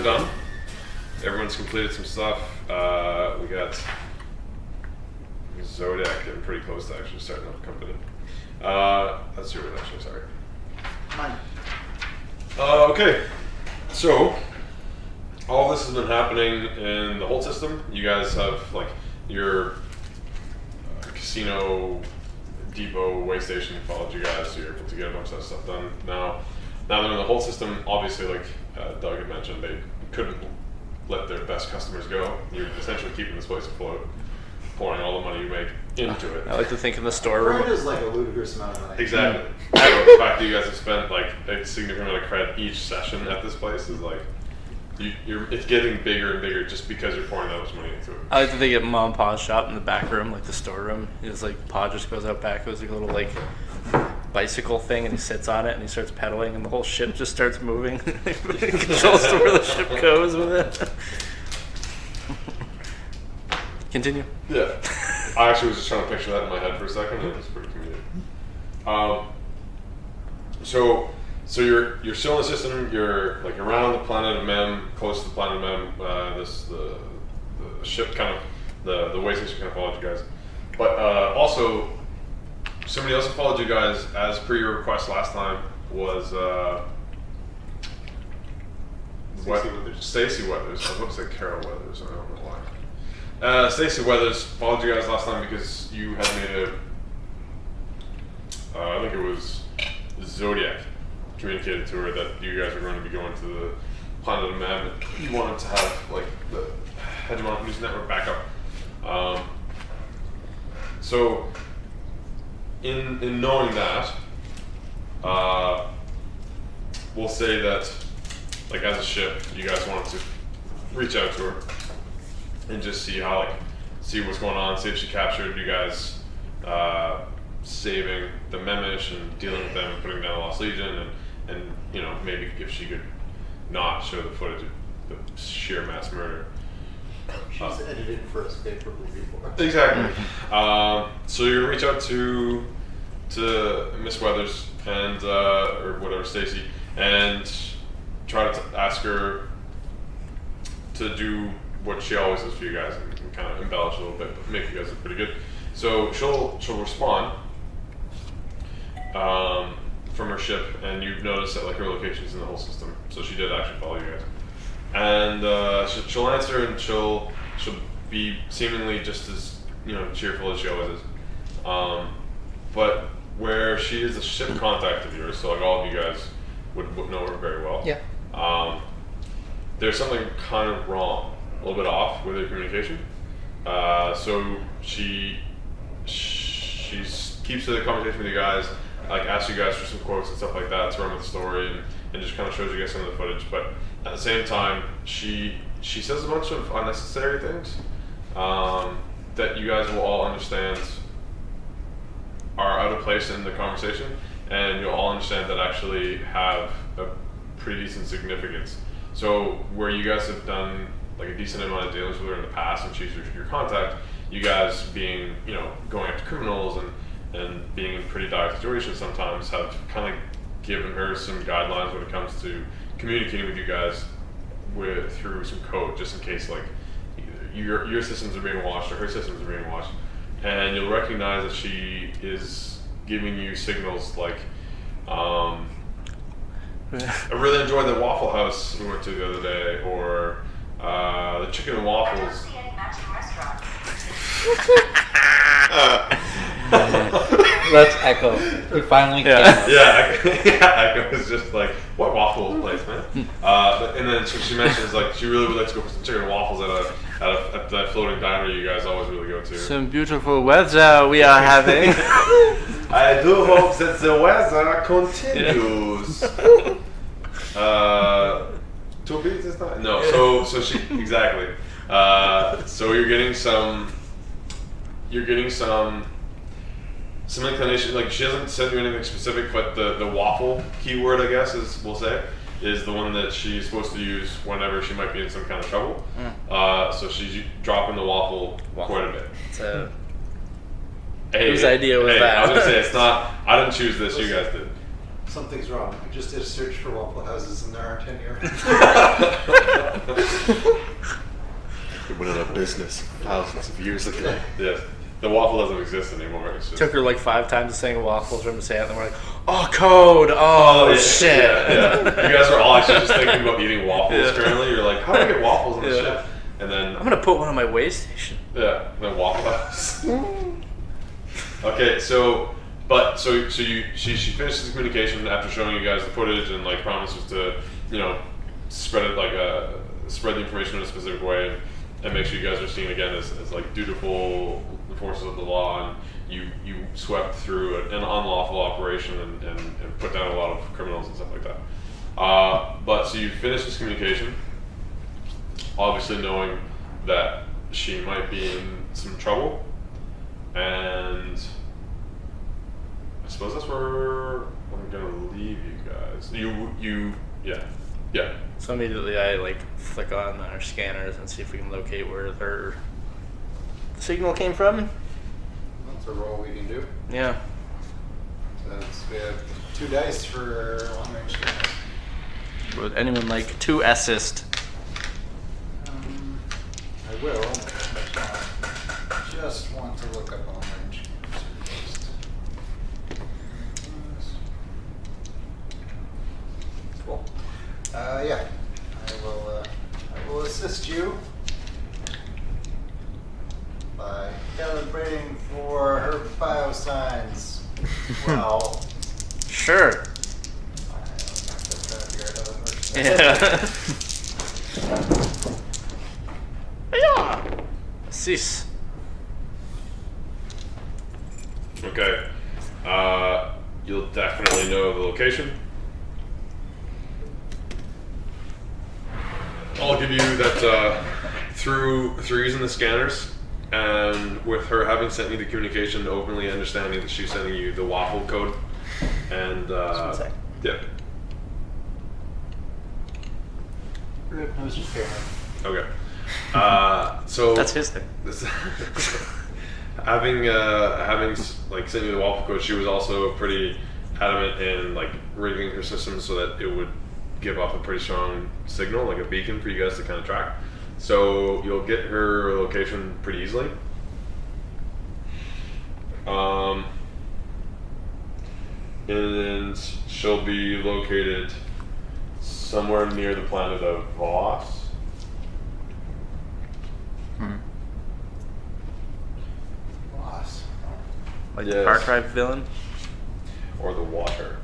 done. Everyone's completed some stuff. We got Zodiac getting pretty close to actually starting up a company. That's yours, actually. Sorry. Mine. Okay. So all this has been happening in the whole system. You guys have like your casino depot way station followed you guys, so you're able to get a bunch of that stuff done. Now they're in the whole system. Obviously, like Doug had mentioned, they couldn't let their best customers go. You're essentially keeping this place afloat, pouring all the money you make into it. I like to think in the storeroom. Credit is like a ludicrous amount of money. Exactly. So the fact that you guys have spent like a significant amount of credit each session at this place is like, it's getting bigger and bigger just because you're pouring that much money into it. I like to think of Mom and Pa's shop in the back room, like the storeroom. It's like Pa just goes out back, goes like a little like bicycle thing, and he sits on it and he starts pedaling, and the whole ship just starts moving. He controls to where the ship goes with it. Continue. Yeah. I actually was just trying to picture that in my head for a second, and it was pretty comedic. So you're still in the system. You're like around the planet of Mem, close to the planet of Mem. The ship kind of the way station kind of followed you guys, but also somebody else who followed you guys as per your request last time was Stacy Weathers. I was about to say Carol Weathers. I don't know why. Stacy Weathers followed you guys last time because you had made I think it was Zodiac communicated to her that you guys were going to be going to the planet of Mem, and you wanted to have like the hegemonic news network backup. So in knowing that, we'll say that like as a ship, you guys wanted to reach out to her and just see what's going on, see if she captured you guys saving the Memish and dealing with them and putting down the Lost Legion, and you know, maybe if she could not show the footage of the sheer mass murder. She's edited for us favorably before. Exactly. So you're gonna reach out to Miss Weathers and or whatever, Stacy, and try to ask her to do what she always does for you guys, and kind of embellish a little bit, but make you guys look pretty good. So she'll respond from her ship, and you've noticed that like her location's in the whole system. So she did actually follow you guys, and she'll answer, and she'll be seemingly just as cheerful as she always is. But where she is a ship contact of yours, so like all of you guys would know her very well. Yeah. There's something kind of wrong, a little bit off with her communication. So she keeps the conversation with you guys, like asks you guys for some quotes and stuff like that to run with the story, and just kind of shows you guys some of the footage. But at the same time, she says a bunch of unnecessary things that you guys will all understand are out of place in the conversation, and you'll all understand that actually have a pretty decent significance. So where you guys have done like a decent amount of dealings with her in the past, and she's your contact, you guys being, going after criminals and being in pretty dire situations sometimes, have kind of given her some guidelines when it comes to communicating with you guys through some code, just in case like either your systems are being watched or her systems are being watched. And you'll recognize that she is giving you signals like, I really enjoyed the Waffle House we went to the other day, or the chicken and waffles. That's Echo. He finally came. Echo was just like, what waffle place, man? And then she mentions like she really would like to go for some chicken and waffles at that floating diner you guys always really go to. Some beautiful weather we are having. I do hope that the weather continues. To be this time? No. So she exactly. So you're getting some inclination. Like she hasn't said you anything specific, but the waffle keyword, I guess, we'll say, is the one that she's supposed to use whenever she might be in some kind of trouble. So she's dropping the waffle quite a bit. So, whose idea was that? I was gonna say it's not. I didn't choose this. You guys did. Something's wrong. I just did a search for Waffle Houses and there aren't any around. It went out of business thousands of years ago. Yes. The waffle doesn't exist anymore. It's just... Took her like 5 times to sing waffles for him to say it, and then we're like, oh, code! Oh, yeah, shit! Yeah. You guys are all actually just thinking about eating waffles currently. You're like, how do I get waffles on the Yeah. ship? And then... I'm gonna put one on my way station. Yeah, then Waffle House. Okay, she finishes the communication after showing you guys the footage and like promises to, spread it spread the information in a specific way and make sure you guys are seen again as like dutiful enforcers of the law, and you swept through an unlawful operation and put down a lot of criminals and stuff like that. But so you finish this communication, obviously knowing that she might be in some trouble, and I suppose that's where I'm gonna leave you guys. Yeah. So immediately I like flick on our scanners and see if we can locate where their signal came from. That's a roll we can do. Yeah. We have 2 dice for long range scanners. Would anyone like to assist? I will. Just want to look up long range scanners first. Cool. Yeah. I will assist you by calibrating for her biosigns. Well, Sure. I'm trying to figure out how that works. Yeah. Yeah. Cease. Okay. You'll definitely know the location. I'll give you that through using the scanners, and with her having sent you the communication, openly understanding that she's sending you the waffle code, and Just 1 sec. yeah. I was just paranoid. Okay. So That's his thing. This, having like sent you the waffle code, she was also pretty adamant in like rigging her system so that it would give off a pretty strong signal, like a beacon for you guys to kind of track. So you'll get her location pretty easily. And she'll be located somewhere near the planet of Voss. Loss. Like Yes. the Far Cry villain. Or the water.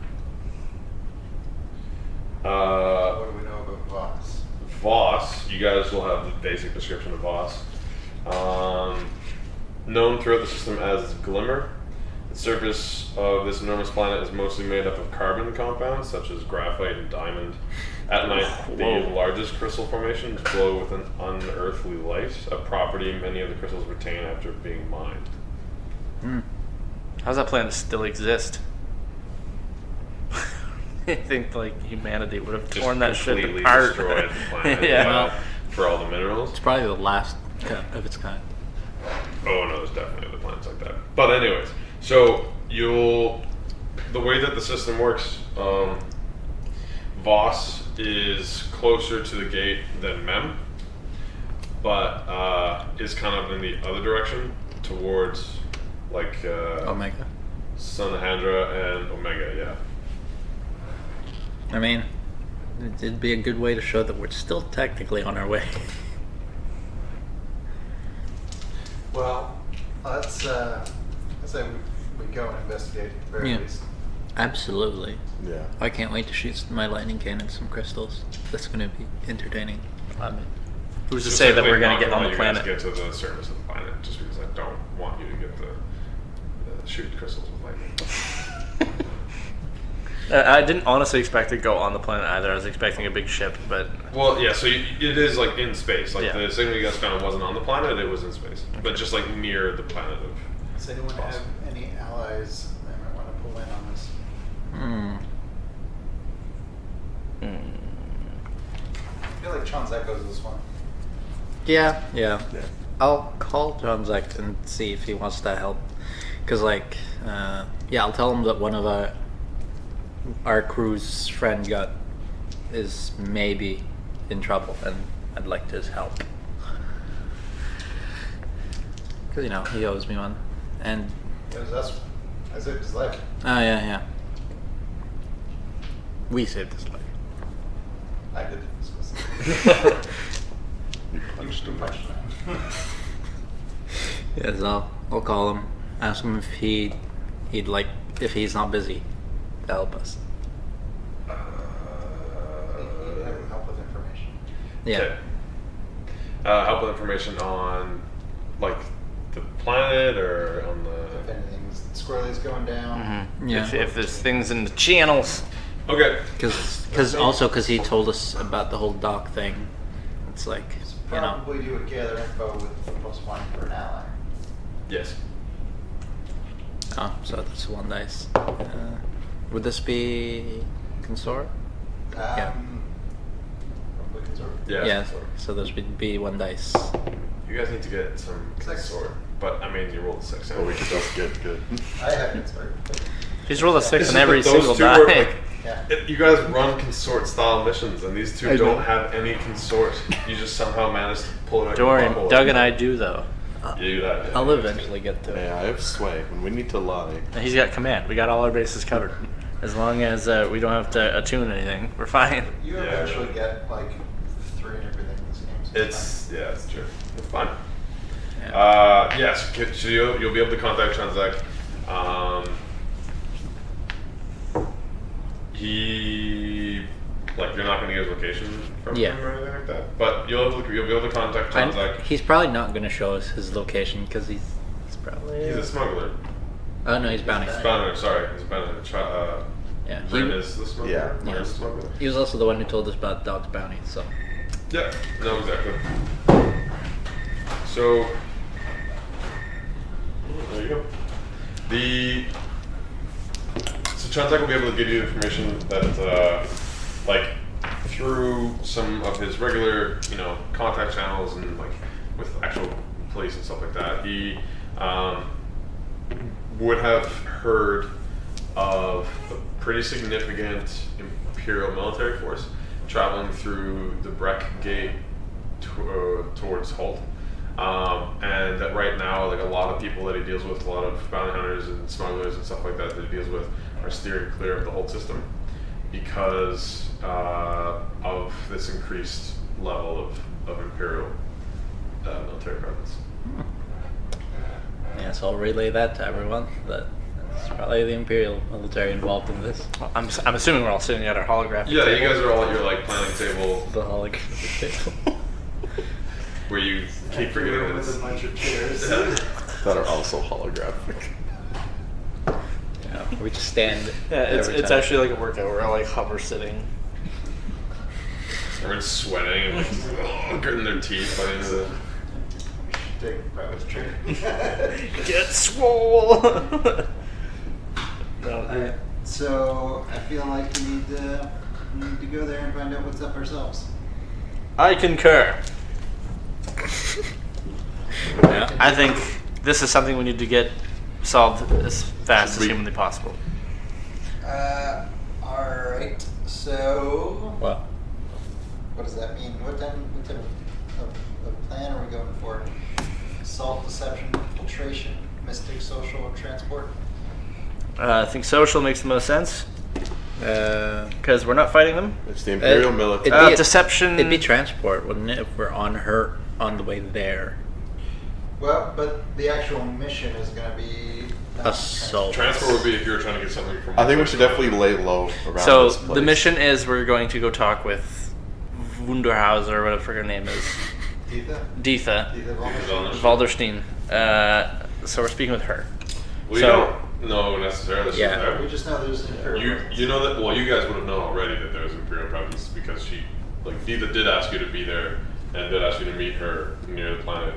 What do we know about Voss? Voss, you guys will have the basic description of Voss. Known throughout the system as Glimmer, the surface of this enormous planet is mostly made up of carbon compounds such as graphite and diamond. At night, the largest crystal formations glow with an unearthly light, a property many of the crystals retain after being mined. How does that planet still exist? I think like humanity would have torn that shit completely apart. destroyed the planet Yeah. for all the minerals. It's probably the last of its kind. Oh no, there's definitely other planets like that. But anyways, so the way that the system works, Voss is closer to the gate than Mem, but is kind of in the other direction towards like Omega. Sanahandra and Omega, yeah. I mean, it'd be a good way to show that we're still technically on our way. Well, let's say we go and investigate at the very Yeah. least. Absolutely. Yeah. I can't wait to shoot my lightning cannon some crystals. That's going to be entertaining. I mean, who's to Just say that simply we're gonna not get on let the you guys planet? Get to the surface of the planet, just because I don't want you to get the shoot crystals with lightning. I didn't honestly expect to go on the planet either. I was expecting a big ship, but Well, yeah, so it is like in space. Like Yeah. the signal you guys found wasn't on the planet; it was in space, but just like near the planet of. Does anyone have Awesome. any allies they might want to pull in on this? I feel like Chon's echoes this one. Yeah. Yeah. I'll call John Zek and see if he wants to help. Because, like, I'll tell him that one of our our crew's friend is maybe in trouble, and I'd like his help. Because, he owes me one. And... It was us. I saved his life. Oh, yeah. We saved his life. I did. You punched him. Yeah, so I'll call him, ask him if he'd like, if he's not busy, to help us. Help with information. Yeah. Okay. Help with information on, like, the planet or on If the. anything's squirrely's going down. Yeah. If there's things in the channels. Okay. Because he told us about the whole dock thing. It's like, Probably do a gather info with +1 for an ally. Yes. Oh, so that's 1 dice. Would this be consort? Yeah. Probably consort. Yeah. Yeah. So this would be 1 dice. You guys need to get some Six. consort, but I mean, you rolled a 6. Well, we could just get good. I have consort. He's rolled a 6 It's on just every that those single two die. are, like, Yeah. you guys run consort style missions, and these two I don't know. have any consort. You just somehow managed to pull it out. Don't your worry, butthole. Doug and I do though. You do that. Yeah. I'll eventually get to it. Yeah, I have sway. When we need to lie, And he's got command. We got all our bases covered. As long as we don't have to attune anything, we're fine. You Yeah. eventually get like 3 and everything in this game. So It's true. It's fine. Yeah. Yes. So you'll be able to contact Transact. You're not going to get his location from Yeah. him or anything like that. But you'll be able to contact Transact. He's probably not going to show us his location because he's probably. He's a smuggler. Oh no, he's bounty. Spawner, sorry. He's a bounty. Yeah. Rin is the smuggler. Yeah. Rin is the smuggler. He was also the one who told us about Dog's bounty. So. Yeah, no, exactly. So, there you go. So Transact will be able to give you information that, through some of his regular, contact channels and with actual police and stuff like that, he would have heard of a pretty significant Imperial military force traveling through the Breck Gate towards Holt. And that right now, a lot of people that he deals with, a lot of bounty hunters and smugglers and stuff like that he deals with, are steering clear of the Holt system because of this increased level of Imperial military presence. Yeah, so I'll relay that to everyone. That it's probably the Imperial military involved in this. I'm assuming we're all sitting at our holographic Yeah, table. you guys are all at your planning table The holographic table. where you keep forgetting that with it's a bunch of chairs. that are also holographic. Yeah, we just stand. Yeah, every it's time. actually like a workout. We're all hover sitting. everyone's sweating and gritting their teeth by the end of the. Take a bite with the trigger. Get swole. Alright, so I feel like we need to go there and find out what's up ourselves. I concur. Yeah. I think this is something we need to get solved as fast as humanly possible. Alright, so Well, what does that mean? What type of plan are we going for? Assault, deception, infiltration, mystic, social, or transport? I think social makes the most sense because we're not fighting them. It's the Imperial it'd military. be- Deception. it'd be transport, wouldn't it? If we're on the way there. Well, but the actual mission is going to be Assault. Transport would be if you were trying to get something from. I think we should definitely lay low around So this place. the mission is we're going to go talk with Wunderhauser or whatever her name is, Deetha? Deetha Deetha Valderstein. Valderstein. So we're speaking with her. We So- don't know necessarily. she's Yeah. there. We just know there's an Imperial You presence. you know that you guys would have known already that there was Imperial presence because she Deetha did ask you to be there and did ask you to meet her near the planet.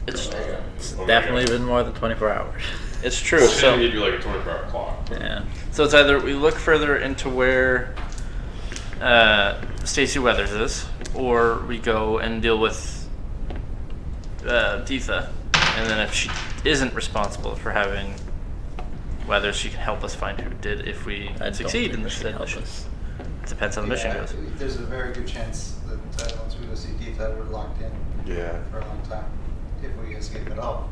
It's Omega. Definitely been more than 24 hours. it's true. Well, she So didn't give you a 24-hour clock. Yeah. so it's either we look further into where Stacy Weathers is, or we go and deal with Deetha, and then if she isn't responsible for having whether she can help us find who did if we I don't succeed in think this she can help mission. us. It depends how the mission Yeah, goes. There's a very good chance that once we go see Deetha, we're locked in Yeah. for a long time, if we escape at all.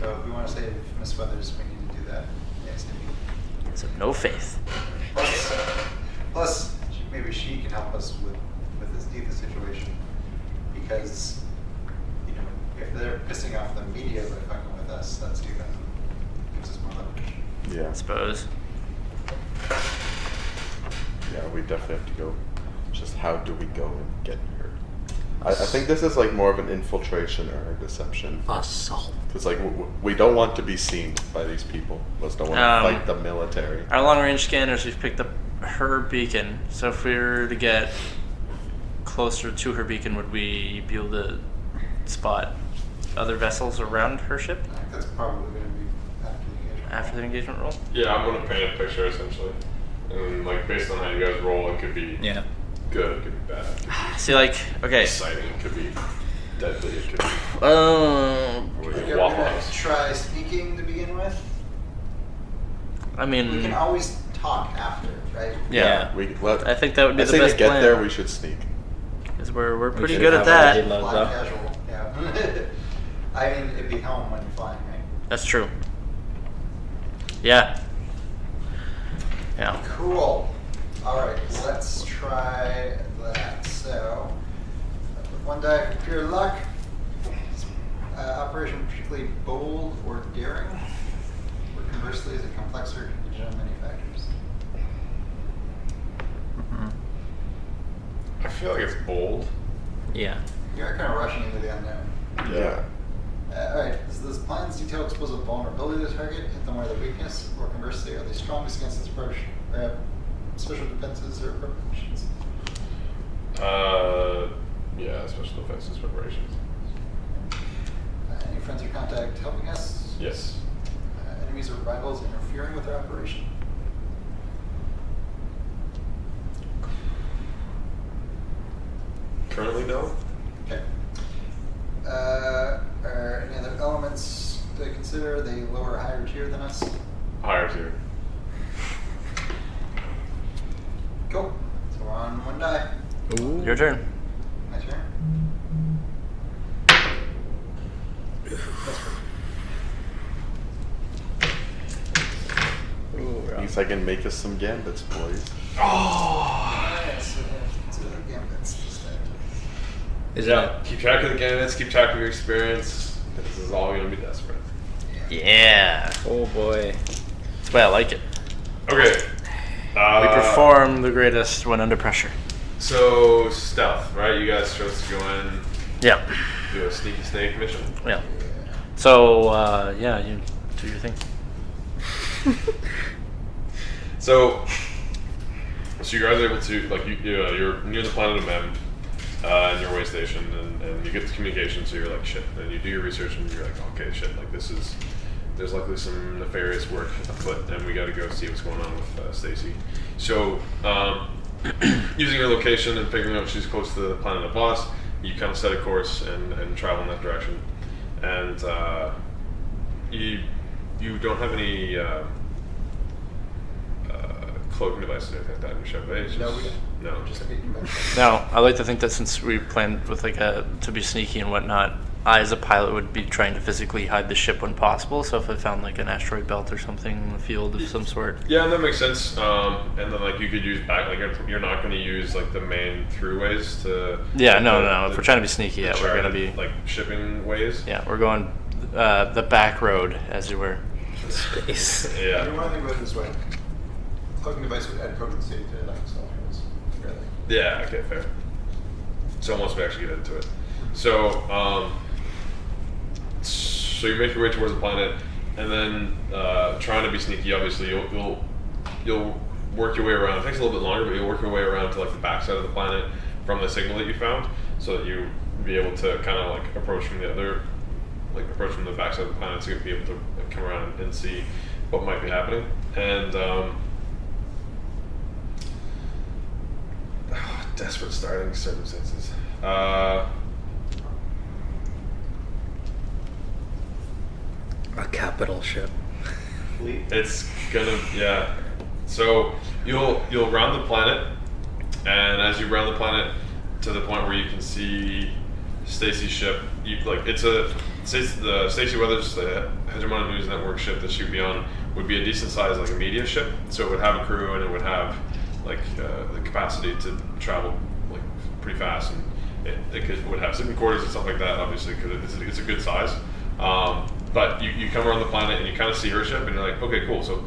So if we want to save Miss Weathers, we need to do that ASAP. So no faith. Plus, maybe she can help us with this Deetha situation, because if they're pissing off the media by fucking with us, that's even gives us more leverage. Yeah. I suppose. Yeah, we definitely have to go. Just how do we go and get her? I think this is like more of an infiltration or a deception. Assault. Because like we don't want to be seen by these people. We just don't want to fight the military. Our long-range scanners, we've picked up her beacon. So if we were to get closer to her beacon, would we be able to spot other vessels around her ship I think that's probably going to be after the engagement. after the engagement roll? Yeah, I'm gonna paint a picture essentially, and like based on how you guys roll, it could be Yeah. good, it could be bad. See, like, okay. Exciting, it could be deadly, it could be Okay, we're Waffle gonna House. try sneaking to begin with. I We mean, can always talk after, right? yeah. Let, I think that would be I the say best to get plan. there, we should sneak. Because we're pretty should good at have our that. halo. Fly Loads up. casual, yeah. I mean, it'd be home when you're flying, right? That's true. Yeah. Yeah. Cool. All right, let's try that. So, one die for pure luck. Operation particularly bold or daring, or conversely, is it complex or contingent on many factors? Mhm. I feel like it's bold. Yeah. You're kind of rushing into the unknown. Yeah. All right, does this plan's detail expose a vulnerability to the target, hit them where their weakness, or conversely, are they strongest against this approach, or have special defenses or preparations? Yeah, special defenses preparations. Any friends or contact helping us? Yes. Enemies or rivals interfering with our operation? Currently, no. Okay. Are any other elements to consider? Are they lower or higher tier than us? Higher tier. Cool. So we're on one die. Ooh. Your turn. My turn. That's perfect. Ooh, At least I can make us some gambits, boys. Alright, so let's do the gambits this time. Is Yeah. that? Keep track of the candidates. Keep track of your experience. This is all gonna be desperate. Yeah. Oh boy. That's the way I like it. Okay. We perform the greatest when under pressure. So stealth, right? You guys chose to go in, Yeah. do a sneaky snake mission. Yeah. So, yeah, you do your thing. So you guys are able to you're near the planet of Mem, in your way station, and you get the communication. So you're like shit, and you do your research, and you're like, okay, shit, like there's likely some nefarious work afoot, and we got to go see what's going on with Stacy. So using your location and figuring out she's close to the planet of Voss, you kind of set a course and travel in that direction, and you don't have any cloaking devices or anything like that in your ship, eh? It's No, just- we don't. No, Just like you mentioned. No, I like to think that since we planned with to be sneaky and whatnot, I as a pilot would be trying to physically hide the ship when possible. So if I found like an asteroid belt or something in the field of some sort. Yeah, that makes sense. And then like you could use back, like you're not going to use like the main throughways to. Yeah, no. If we're trying to be sneaky, the yeah, we're gonna be. like shipping ways. Yeah, we're going the back road, as it were. Space. Yeah. You want to think about it this way. Cloaking device would add potency to like self rules, really. Yeah. Okay. Fair. So once we actually get into it, so so you make your way towards the planet, and then trying to be sneaky. Obviously, you'll work your way around. It takes a little bit longer, but you'll work your way around to like the backside of the planet from the signal that you found, so that you be able to kind of like approach from the other, like approach from the backside of the planet, so you'll be able to like, come around and see what might be happening. And desperate starting circumstances. A capital ship. fleet. It's gonna, yeah. So you'll round the planet, and as you round the planet to the point where you can see Stacy's ship, the Stacy Weathers, the Hegemonic News Network ship that she'd be on, would be a decent size, like a media ship. So it would have a crew, and it would have like the capacity to travel like pretty fast, and it would have sleeping quarters and stuff like that. Obviously, because it's a good size. But you come around the planet and you kind of see her ship, and you're like, okay, cool. So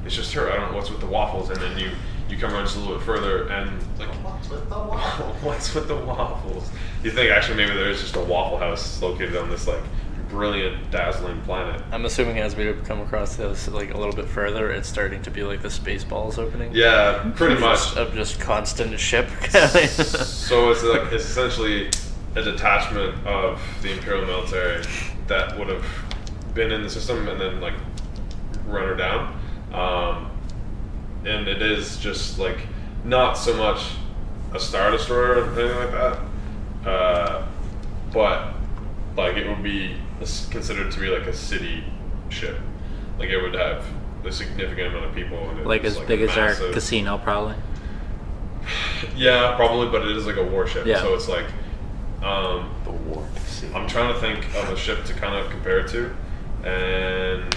it's just her. I don't know what's with the waffles, and then you come around just a little bit further, and like, What's with the waffle? what's with the waffles? You think actually maybe there is just a Waffle House located on this like brilliant, dazzling planet. I'm assuming as we come across this like a little bit further, it's starting to be like the Spaceballs opening. Yeah, pretty much. Of just constant ship. So it's essentially a detachment of the Imperial Military that would have been in the system and then like run her down. And it is just like not so much a Star Destroyer or anything like that, but like it would be considered to be like a city ship. Like it would have a significant amount of people in it. Like It's, as big as our massive. casino, probably. Yeah, probably, but it is like a warship. Yeah. So it's like, The war. I'm trying to think of a ship to kind of compare it to, and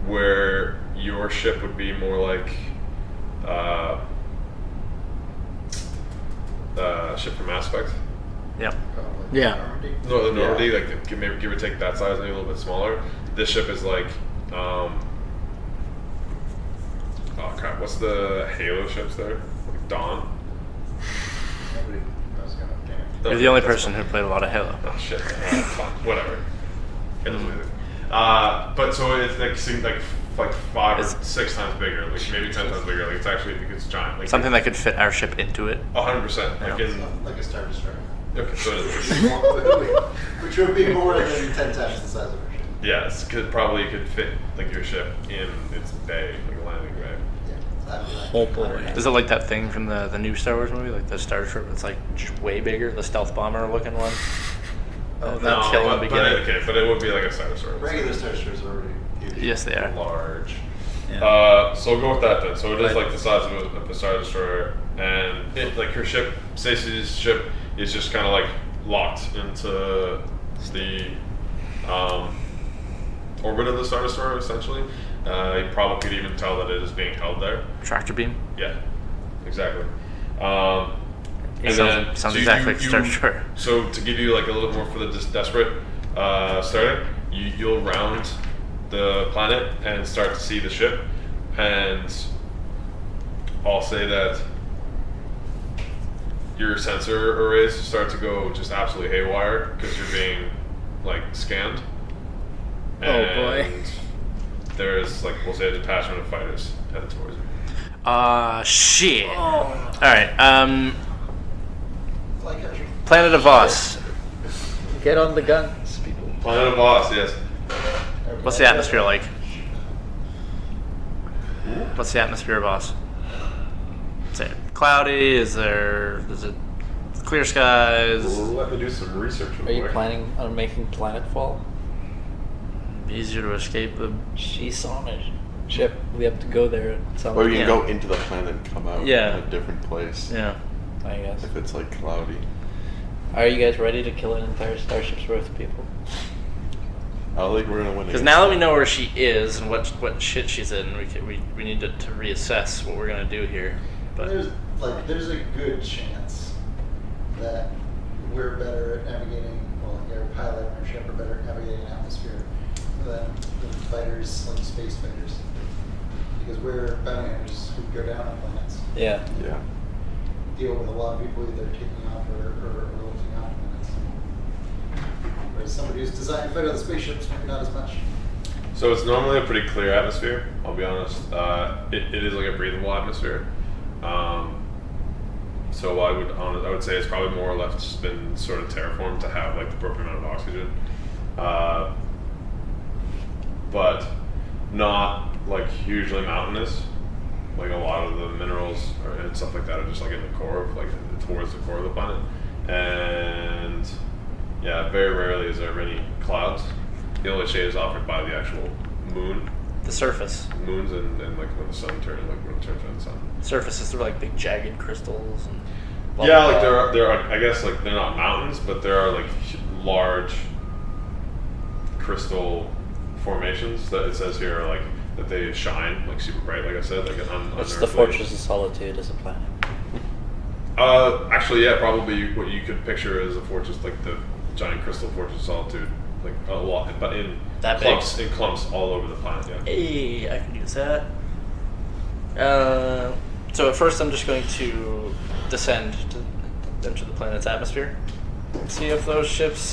where your ship would be more like ship from Mass Effect. Yep. Yeah. No, the Normandy, like maybe give or take that size, maybe a little bit smaller. This ship is like, oh crap, what's the Halo ships there? Like Dawn. Nobody knows gonna game. You're the only person who played a lot of Halo. Oh shit. Fine. Whatever. It doesn't matter. But so it's like seems like 5 or 6 times bigger, like maybe 10 times bigger. Like it's actually it's giant. Like Something that could fit our ship into it. 100%. Like Yeah. in, Like a Star Destroyer. okay, so it is. Which would be more than 10 times the size of our ship. Yes, probably could fit like your ship in its bay, like a landing bay. Yeah, that'd be like Oh, boy. 100. Is it like that thing from the new Star Wars movie, like the Star Destroyer? It's like way bigger, the stealth bomber looking one. That kill in the beginning. but it would be like a Star Destroyer. Regular Star Destroyers are already huge. Yes, they are. Large. Yeah. So we'll go with that then. So it is Right. like the size of a Star Destroyer, and like her ship, Stacy's ship, is just kind of like locked into the orbit of the Star Destroyer. Essentially, you probably could even tell that it is being held there. Tractor beam. Yeah, exactly. And Sounds so exactly like Star Destroyer. So to give you like a little more for the desperate starting, you'll round the planet and start to see the ship, and I'll say that your sensor arrays start to go just absolutely haywire because you're being like scanned. Oh, boy. And there's like we'll say a detachment of fighters headed towards you. Shit. Alright, Like a Planet of Voss. Get on the guns, people. Planet of Voss, yes. What's the atmosphere like? What's the atmosphere of Voss? Is it cloudy? Is it clear skies? Let me do some research. Are you planning on making planetfall? Easier to escape the. She's on a ship. We have to go there at some Or you can Yeah. go into the planet and come out Yeah. in a different place. Yeah. I guess. If it's like cloudy. Are you guys ready to kill an entire starship's worth of people? I don't think we're gonna win. Because against now that them. we know where she is and what shit she's in, we need to reassess what we're gonna do here. But there's a good chance that we're better at navigating, well, our pilot and our ship are better at navigating atmosphere than fighters, like space fighters. Because we're bounty hunters who go down on planets, Yeah. Yeah. deal with a lot of people either taking off or lifting off planets. Whereas somebody who's designed to fight on the spaceships, maybe not as much. So it's normally a pretty clear atmosphere. I'll be honest. It is like a breathable atmosphere. So I would say it's probably more or less been sort of terraformed to have like the appropriate amount of oxygen, but not like hugely mountainous. Like a lot of the minerals and stuff like that are just like in the core of like towards the core of the planet, and yeah, very rarely is there many clouds. The only shade is offered by the actual moon. The surface. Moons and like when the sun turns, like when it turns on the sun. Surfaces, they're like big jagged crystals and. Blah, Yeah, blah, like blah. there are. I guess like they're not mountains, but there are like large crystal formations that it says here are like that they shine like super bright. Like I said, like It's the Fortress of Solitude as a planet. Actually, yeah, probably what you could picture as a fortress, like the giant crystal Fortress of Solitude, like a lot, but in That clumps, big? in clumps all over the planet. Yeah. Hey, I can use that. So at first I'm just going to descend to enter the planet's atmosphere. See if those ships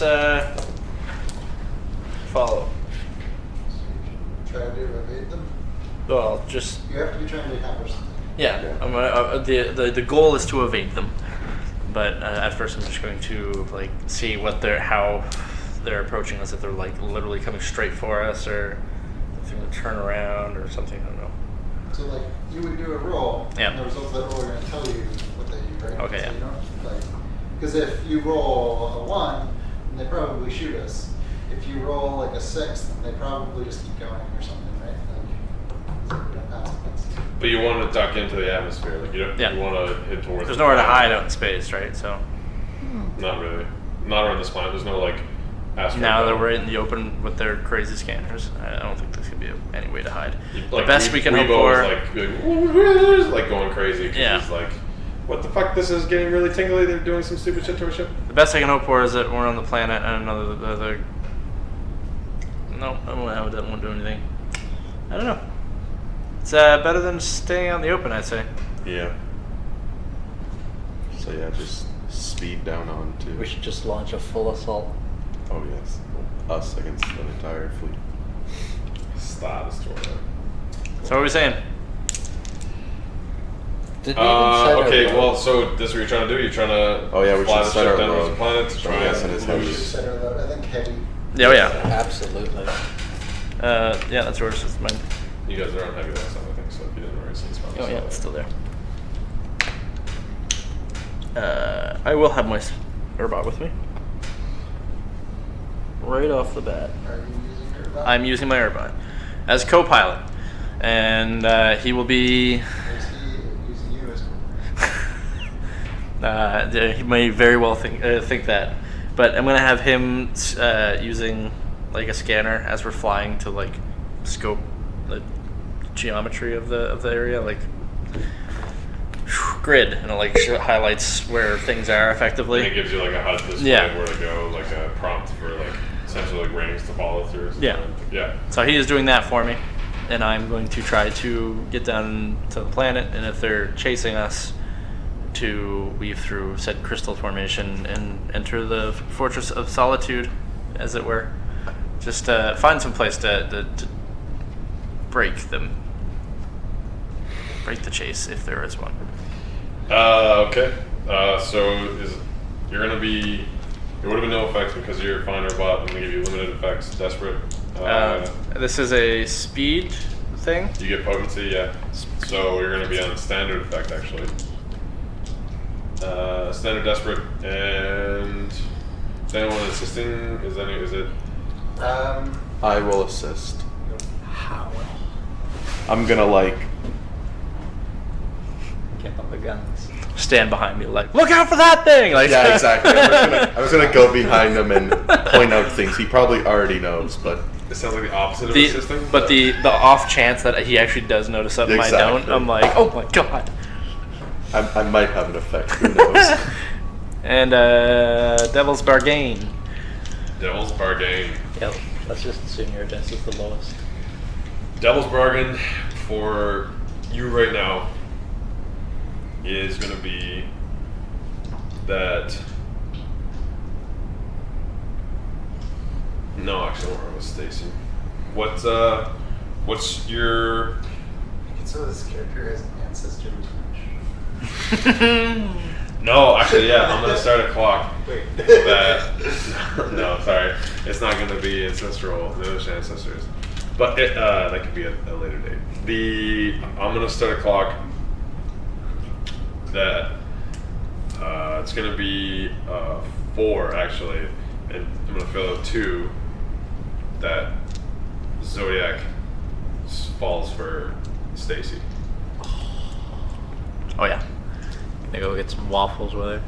follow. Try to evade them. Well, just You have to be trying to accomplish something. yeah. I'm gonna, the goal is to evade them, but at first I'm just going to like see how they're approaching us. If they're like literally coming straight for us, or if they're gonna turn around or something. I don't know. So like you would do a roll, Yeah. and the results of that roll are going to tell you what they do, right? Okay, So yeah. you don't like because if you roll a 1, then they probably shoot us. If you roll like a 6, then they probably just keep going or something, right? Like, no consequence. But you want to duck into the atmosphere, like you Yeah. want to head towards. There's the nowhere to planet. hide out in space, right? So Not really. Not around this planet. There's no like. Asteroid now that belt. we're in the open with their crazy scanners, I don't think there's gonna be any way to hide. Like, the best we can hope Weibo for. is like going crazy. 'Cause Yeah. He's like, what the fuck? This is getting really tingly. They're doing some stupid shit to our ship. The best I can hope for is that we're on the planet and another. No, I won't do anything. I don't know. It's better than staying out in the open, I'd say. Yeah. So yeah, just speed down on to. We should just launch a full assault. Oh yes, us against an entire fleet. Star Destroyer. So what are we saying? Did we even set Okay, our well, so this is what you're trying to do? You're trying to Oh, yeah, we fly should the set ship our down towards load. the planet to try Oh, yes, and it is You heavy. should lose. set her low. I think heavy. Yeah, oh, yeah. Absolutely. Yeah, that's yours. It's mine. You guys are on heavy last time, I think, so if you didn't already see this Oh yeah, it's still there. I will have my Urbot with me. Right off the bat. Are you using her? Bob? I'm using my Urbot as co-pilot, and he will be. Or is he using you as He may very well think that, but I'm gonna have him using like a scanner as we're flying to like scope the geometry of the area, like grid, and it like highlights where things are effectively. And it gives you like a HUD display Yeah. of where to go, like a prompt for like essentially like rings to follow through. or something. Yeah. Yeah. So he is doing that for me, and I'm going to try to get down to the planet, and if they're chasing us, to weave through said crystal formation and enter the Fortress of Solitude, as it were. Just find some place to break them. Break the chase, if there is one. Okay. You're gonna be. There would have been no effects because of your finer bot. I'm gonna give you limited effects. Desperate. This is a speed thing. You get potency, yeah. So you're gonna be on standard effect actually. Standard desperate and is anyone assisting? Is it? I will assist. How? I'm gonna like. Get on the guns. Stand behind me, like, look out for that thing! Like, Yeah, exactly. I was gonna go behind him and point out things he probably already knows, but It sounds like the opposite of assisting. But the off chance that he actually does notice something I don't, Exactly. I'm like, oh my god. I might have an effect. Who knows? And Devil's Bargain. Devil's Bargain. Yep. Let's just assume your defense is the lowest. Devil's Bargain for you right now is going to be that. No, actually, I don't remember with Stacy. What's your? So this character has an ancestor touch. No, actually, yeah, I'm gonna start a clock. Wait. That no, sorry, it's not gonna be ancestral. There's ancestors, but that could be a later date. I'm gonna start a clock that it's gonna be 4 actually, and I'm gonna fill out 2 that Zodiac falls for Stacy. Oh yeah. They go get some waffles with her.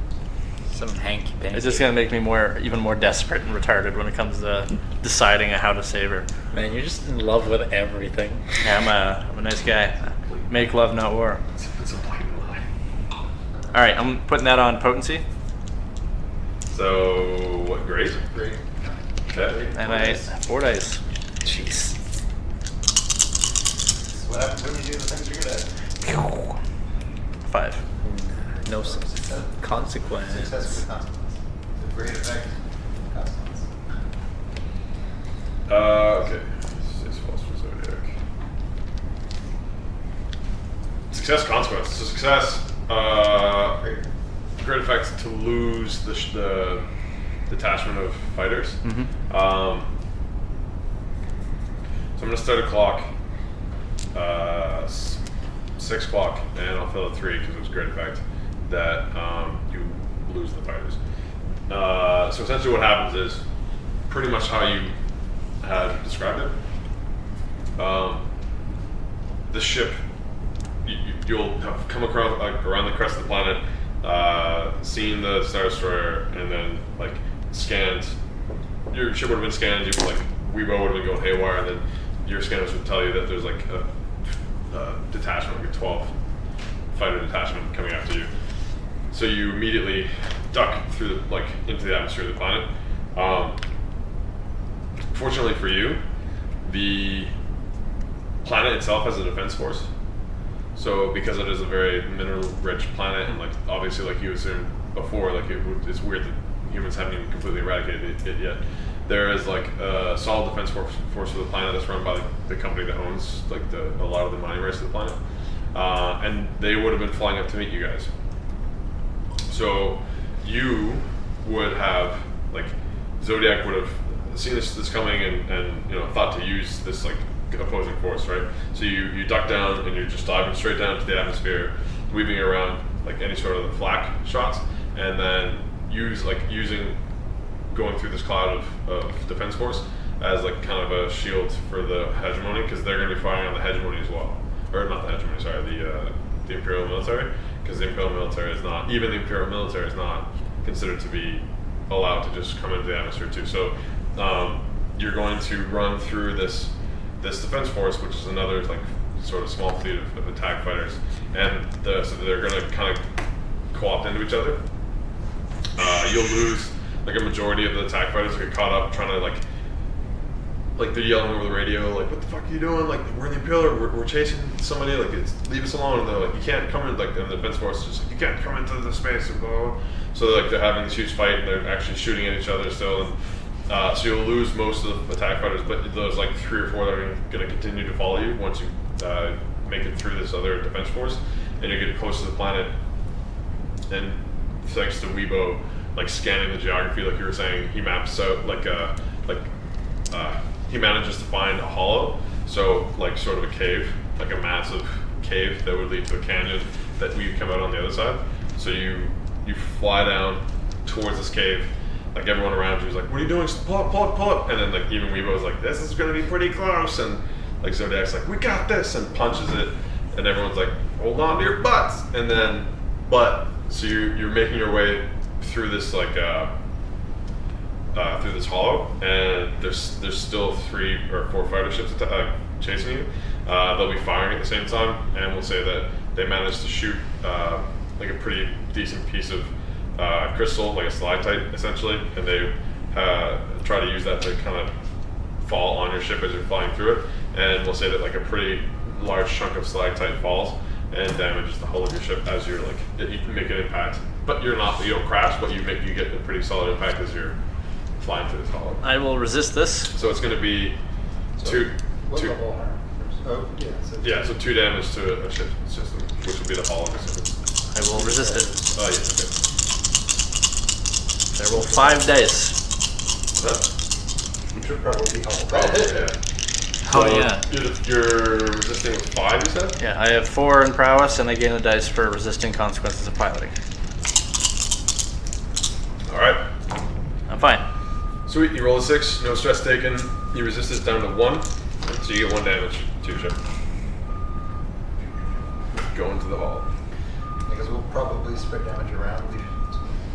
Some hanky panky. It's just gonna make me even more desperate and retarded when it comes to deciding how to save her. Man, you're just in love with everything. Yeah, I'm a nice guy. Make love, not war. It's a blatant lie. All right, I'm putting that on potency, So what? Great. Great. Okay. and I 4 dice. Jeez. That's what happens when you do the things you're good at. 5. No consequence. Success with consequence. The great effect. Consequence. Okay. 6 falls for Zodiac. Success, consequence. So success. Great. Great effect to lose the detachment of fighters. Mm-hmm. So I'm gonna start a clock. 6 o'clock, and I'll fill it 3 because it was great effect that you lose the fighters. So essentially, what happens is pretty much how you had described it. The ship, you'll have come across around the crest of the planet, seen the Star Destroyer, and then like scanned. Your ship would have been scanned. You like Weibo would have been going haywire, and then your scanners would tell you that there's like a detachment, like a 12 fighter detachment coming after you. So you immediately duck through into the atmosphere of the planet. Fortunately for you, the planet itself has a defense force. So because it is a very mineral-rich planet, and like obviously, like you assumed before, like it's weird that humans haven't even completely eradicated it yet. There is like a solid defense force for the planet that's run by the company that owns like a lot of the mining rights to the planet, and they would have been flying up to meet you guys. So you would have like Zodiac would have seen this coming and thought to use this like opposing force, right? So you duck down and you're just diving straight down to the atmosphere, weaving around like any sort of flak shots, and then using going through this cloud of defense force as like kind of a shield for the hegemony, because they're going to be firing on the hegemony as well, or not the hegemony, sorry, the Imperial Military, because the Imperial Military is not, even the Imperial Military is not considered to be allowed to just come into the atmosphere too. So you're going to run through this defense force, which is another like sort of small fleet of attack fighters, and so they're going to kind of co-opt into each other. You'll lose like a majority of the attack fighters get caught up trying to like they're yelling over the radio like, what the fuck are you doing, like we're in the Imperial, we're chasing somebody, like leave us alone, and they're like, you can't come in, like, and the defense force is just like, you can't come into the space, and blah, blah, blah. So they're having this huge fight and they're actually shooting at each other still, and so you'll lose most of the attack fighters, but there's like 3 or 4 that are going to continue to follow you once you make it through this other defense force, and you get close to the planet. And thanks to Weibo like scanning the geography, like you were saying, he maps out he manages to find a hollow, so like sort of a cave, like a massive cave that would lead to a canyon that we come out on the other side. So you fly down towards this cave, like everyone around you is like, what are you doing? Pull up, and then like even Weibo's like, this is gonna be pretty close, and like Zodiac's like, we got this, and punches it, and everyone's like, hold on to your butts, and then so you're making your way through this like through this hollow, and there's still 3 or 4 fighter ships chasing you. They'll be firing at the same time, and we'll say that they managed to shoot like a pretty decent piece of crystal, like a stalactite essentially, and they try to use that to kind of fall on your ship as you're flying through it, and we'll say that like a pretty large chunk of stalactite falls and damages the hull of your ship as you're like, you can make an impact, but you don't crash, but you get a pretty solid impact as you're flying through this hollow. I will resist this. So it's going to be two. Level harm first? Oh, yeah. So 2 damage to a ship system, which would be the hull of the system. I will resist it. Oh yeah. Okay. I roll 5 dice. You should probably be helpful. Probably, yeah. Oh So yeah. You're resisting with 5, you said? Yeah, I have 4 in prowess, and I gain a dice for resisting consequences of piloting. All right. I'm fine. Sweet. You roll a 6, no stress taken. You resist it down to 1, so you get 1 damage to your ship. go into the hall. Because we'll probably spread damage around.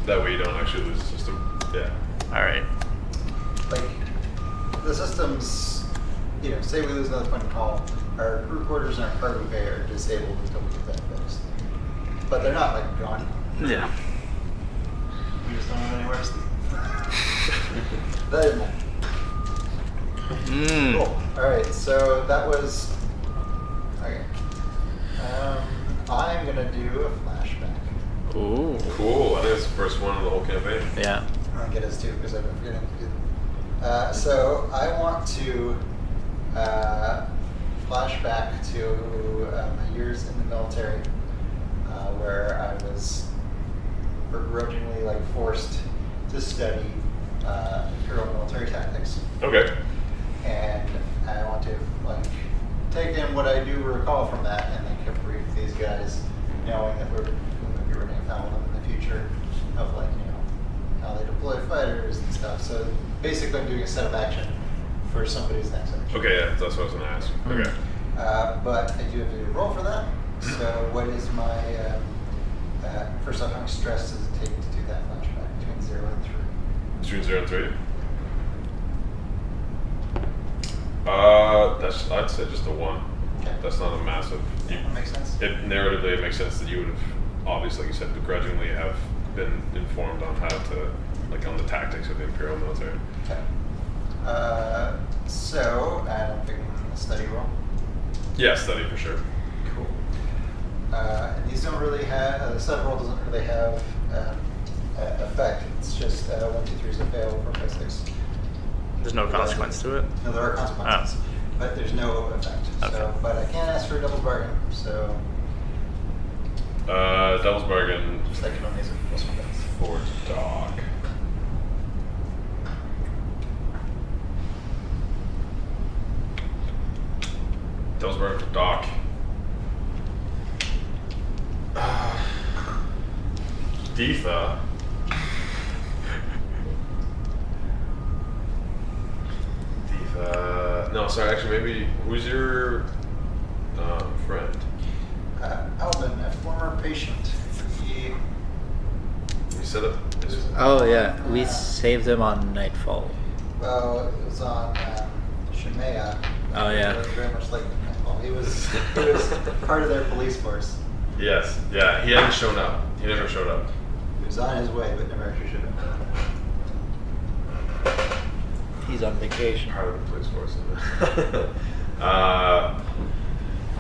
That way you don't actually lose the system. Yeah. All right. Like, the systems, say we lose another point in hall, our crew quarters and our cargo bay are disabled until we get that fixed. But they're not, like, gone. Yeah. We just don't have anywhere to sleep. That didn't matter. Cool. Alright, so that was... Okay. I'm going to do a flashback. Ooh. Cool. I think it's the first one of the whole campaign. Yeah. I'll get us to because I've been forgetting to do them. So I want to flash back to my years in the military, where I was begrudgingly forced to study Imperial military tactics, Okay. and I want to take in what I do recall from that, and then brief these guys, knowing that we're going to be running afoul of them in the future, of how they deploy fighters and stuff. So basically, I'm doing a set of action for somebody's next action. Okay, yeah, that's what I was going to ask. Okay. But I do have to roll for that. So what is my first off? How much stress does it take to do that flashback between 0 and 3? Between 0 and 3? I'd say just a 1. Okay. That's not a massive. That makes sense. Narratively, it makes sense that you would have, obviously, like you said, begrudgingly have been informed on how to, on the tactics of the Imperial military. Okay. So I'm picking a study roll. Yeah, study for sure. Cool. And these don't really have, the study roll doesn't really have effect. It's just 1, 2, 3 is a fail, 4, 5, 6. There's no consequence to it. No, there are consequences, but there's no effect. Okay. So, but I can't ask for a double bargain. So, Devil's bargain just like it on these plus 1 dice. for Doc. Devil's bargain for Doc. Deetha. No, sorry. Actually, maybe who's your friend? Alvin, a former patient. He You said it. Oh yeah, we saved him on Nightfall. Well, it was on Shemaya. Oh, yeah. Very much like Nightfall. He was part of their police force. Yes. Yeah. He hadn't shown up. He never showed up. He was on his way, but never actually showed up. He's on vacation. Part of the police force.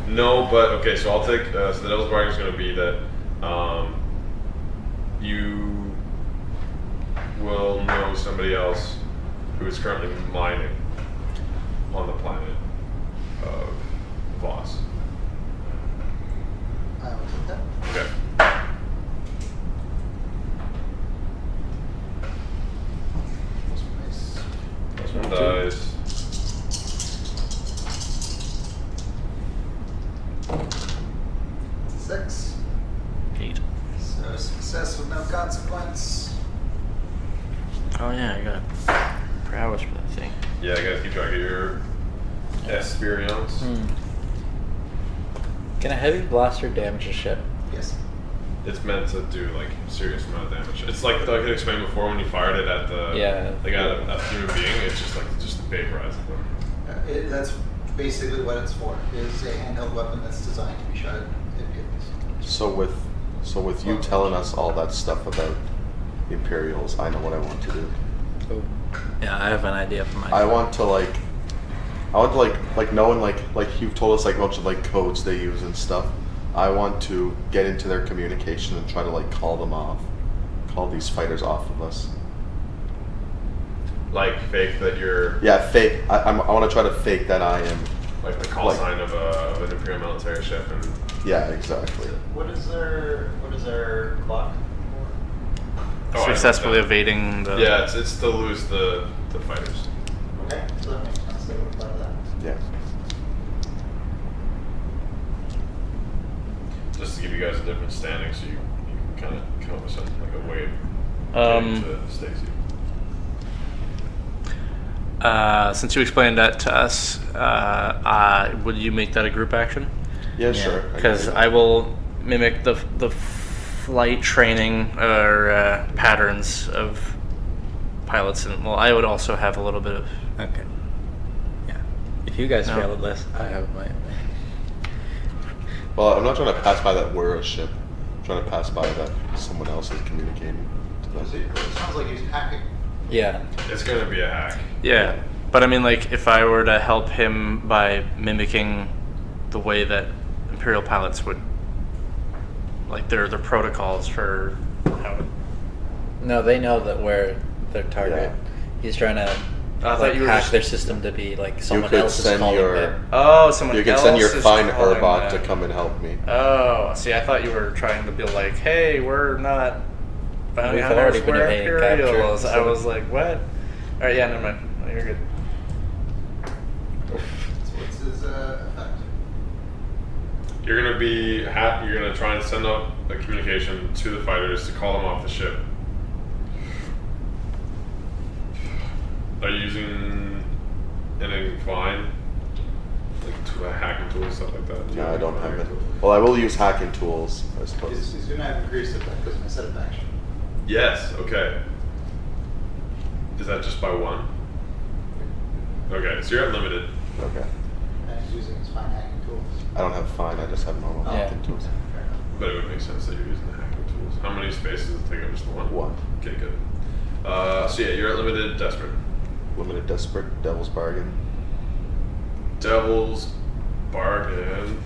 No, but okay. So I'll take. So the devil's bargain is going to be that you will know somebody else who is currently mining on the planet of Voss. I will take that. Okay. Nice. This one dies. Six. 8. So success with no consequence. Oh yeah, I got prowess for that thing. Yeah, I gotta keep track of your experience. Can a heavy blaster damage a ship? Yes. It's meant to do serious amount of damage. It's like I could explain before when you fired it at the at a human being. It's just vaporizes them. That's basically what it's for. It's a handheld weapon that's designed to be shot at vehicles. So with you telling us all that stuff about the Imperials, I know what I want to do. Oh. Yeah, I have an idea for my. I want to knowing like you've told us a bunch of codes they use and stuff. I want to get into their communication and try to call them off, call these fighters off of us. Fake that you're. Yeah, fake. I want to try to fake that I am. Like the call sign of an Imperial military ship and. Yeah, exactly. What is their clock? Oh, Successfully evading the. Yeah, it's to lose the fighters. Okay, so that makes sense. They would apply to that. Yeah. Just to give you guys a different standing, so you can kind of come up with something a way of getting to Stacy. Since you explained that to us, would you make that a group action? Yeah, sure. can Because do that. I will mimic the flight training or patterns of pilots, and well, I would also have a little bit of. Okay. Yeah. If you guys No. fail at this, I have my. Well, I'm not trying to pass by that we're a ship. I'm trying to pass by that someone else is communicating to them. It sounds like he's hacking. Yeah. It's gonna be a hack. Yeah, but I mean, like, if I were to help him by mimicking the way that Imperial pilots would, like, their protocols for how. No, they know that we're their target. Yeah. He's trying to thought you were hack just- their system to be like someone could else is send calling your- them. Oh, someone You can else send your is fine calling Urbot to them. come and help me. Oh, see, I thought you were trying to be like, hey, we're not bounty We've hunters, already been we're evading Imperials. capture, I so- was like, what? All right, yeah, never mind. No, you're good. So what's his effect? You're gonna you're gonna try and send out a communication to the fighters to call them off the ship. Are you using anything fine? Like hacking tools, stuff like that? No, I don't have it. Well, I will use hacking tools, I He's suppose. going to have increased effect because of my set of action. Yes, okay. Is that just by one? Okay, so you're at limited. Okay. And he's using his fine hacking tools. I don't have fine, I just have normal Oh. hacking tools. Fair enough. But it would make sense that you're using the hacking tools. How many spaces does it take up? Just the one? One. Okay, good. So yeah, you're at limited desperate. Limited desperate, devil's bargain. Devil's bargain.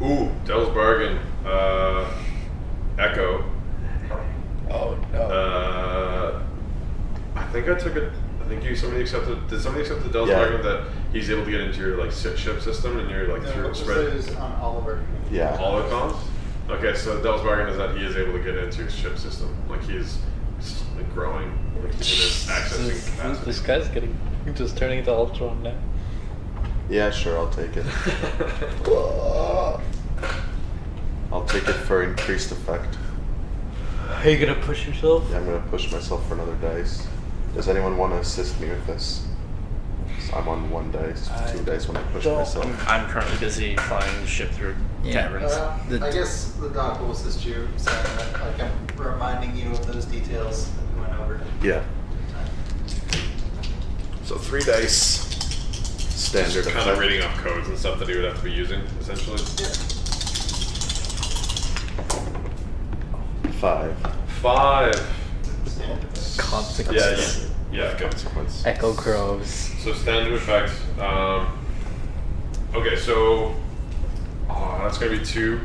Ooh, devil's bargain. Echo. Oh no. I think I took it. I think somebody accepted. Did somebody accept the devil's Yeah. bargain that he's able to get into your like ship system and you're like No, through it spread was on Oliver. Yeah. all the comms? Okay, so the devil's bargain is that he is able to get into your ship system. Like he's like growing like, in his accessing capacity. This guy's getting just turning into Ultron now. Yeah, sure, I'll take it. I'll take it for increased effect. Are you gonna push yourself? Yeah, I'm gonna push myself for another dice. Does anyone want to assist me with this? So I'm on one dice, I 2 dice when I push don't- myself. I'm currently busy flying the ship through Yeah. caverns. The- I guess the doc will assist you, saying that like I'm reminding you of those details that we went over. Yeah. So 3 dice. Standard Kind of effect. reading off codes and stuff that he would have to be using, essentially. Yeah. 5. 5. Consequence. Yeah, good. Consequence. Echo Groves. So standard effect. Okay, so that's gonna be 2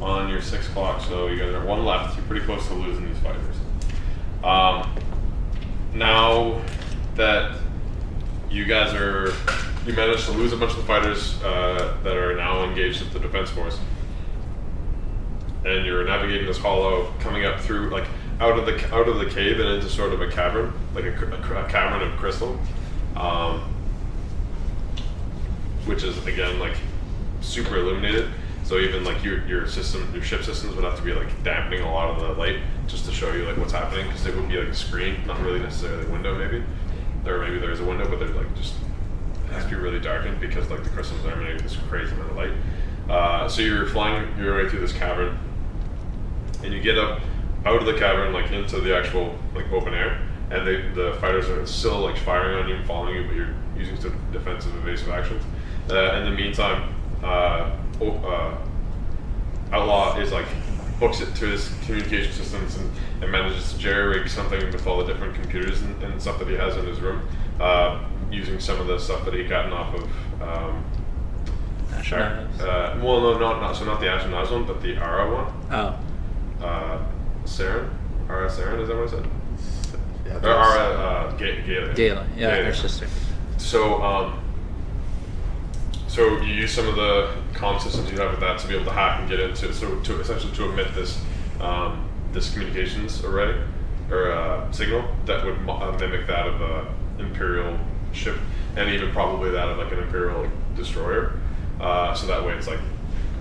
on your 6 o'clock. So you guys are 1 left. You're pretty close to losing these fighters. Now that you guys you managed to lose a bunch of the fighters that are now engaged with the defense force, and you're navigating this hollow, coming up through like out of the cave and into sort of a cavern, like a cavern of crystal, which is again like super illuminated. So even like your ship systems would have to be like dampening a lot of the light just to show you like what's happening, because it would be like a screen, not really necessarily a window maybe, or maybe there's a window, but there's like just it has to be really darkened because like the crystals are emanating this crazy amount of light. So you're flying your way through this cavern, and you get up out of the cavern like into the actual like open air, and the fighters are still like firing on you and following you, but you're using some defensive evasive actions. In the meantime, Outlaw is like hooks it to his communication systems and manages to jerry-rig something with all the different computers and stuff that he has in his room, using some of the stuff that he gotten off of well, no, not the Ashenaz one, but the Ara one. Oh. Saren? Ara Saren, is that what I said? Yeah, Or Ara Galen. Galen. Yeah, Galen. her sister. So, so you use some of the comm systems you have with that to be able to hack and get into, so to essentially to emit this this communications array or signal that would mimic that of a Imperial ship, and even probably that of like an Imperial destroyer. So that way it's like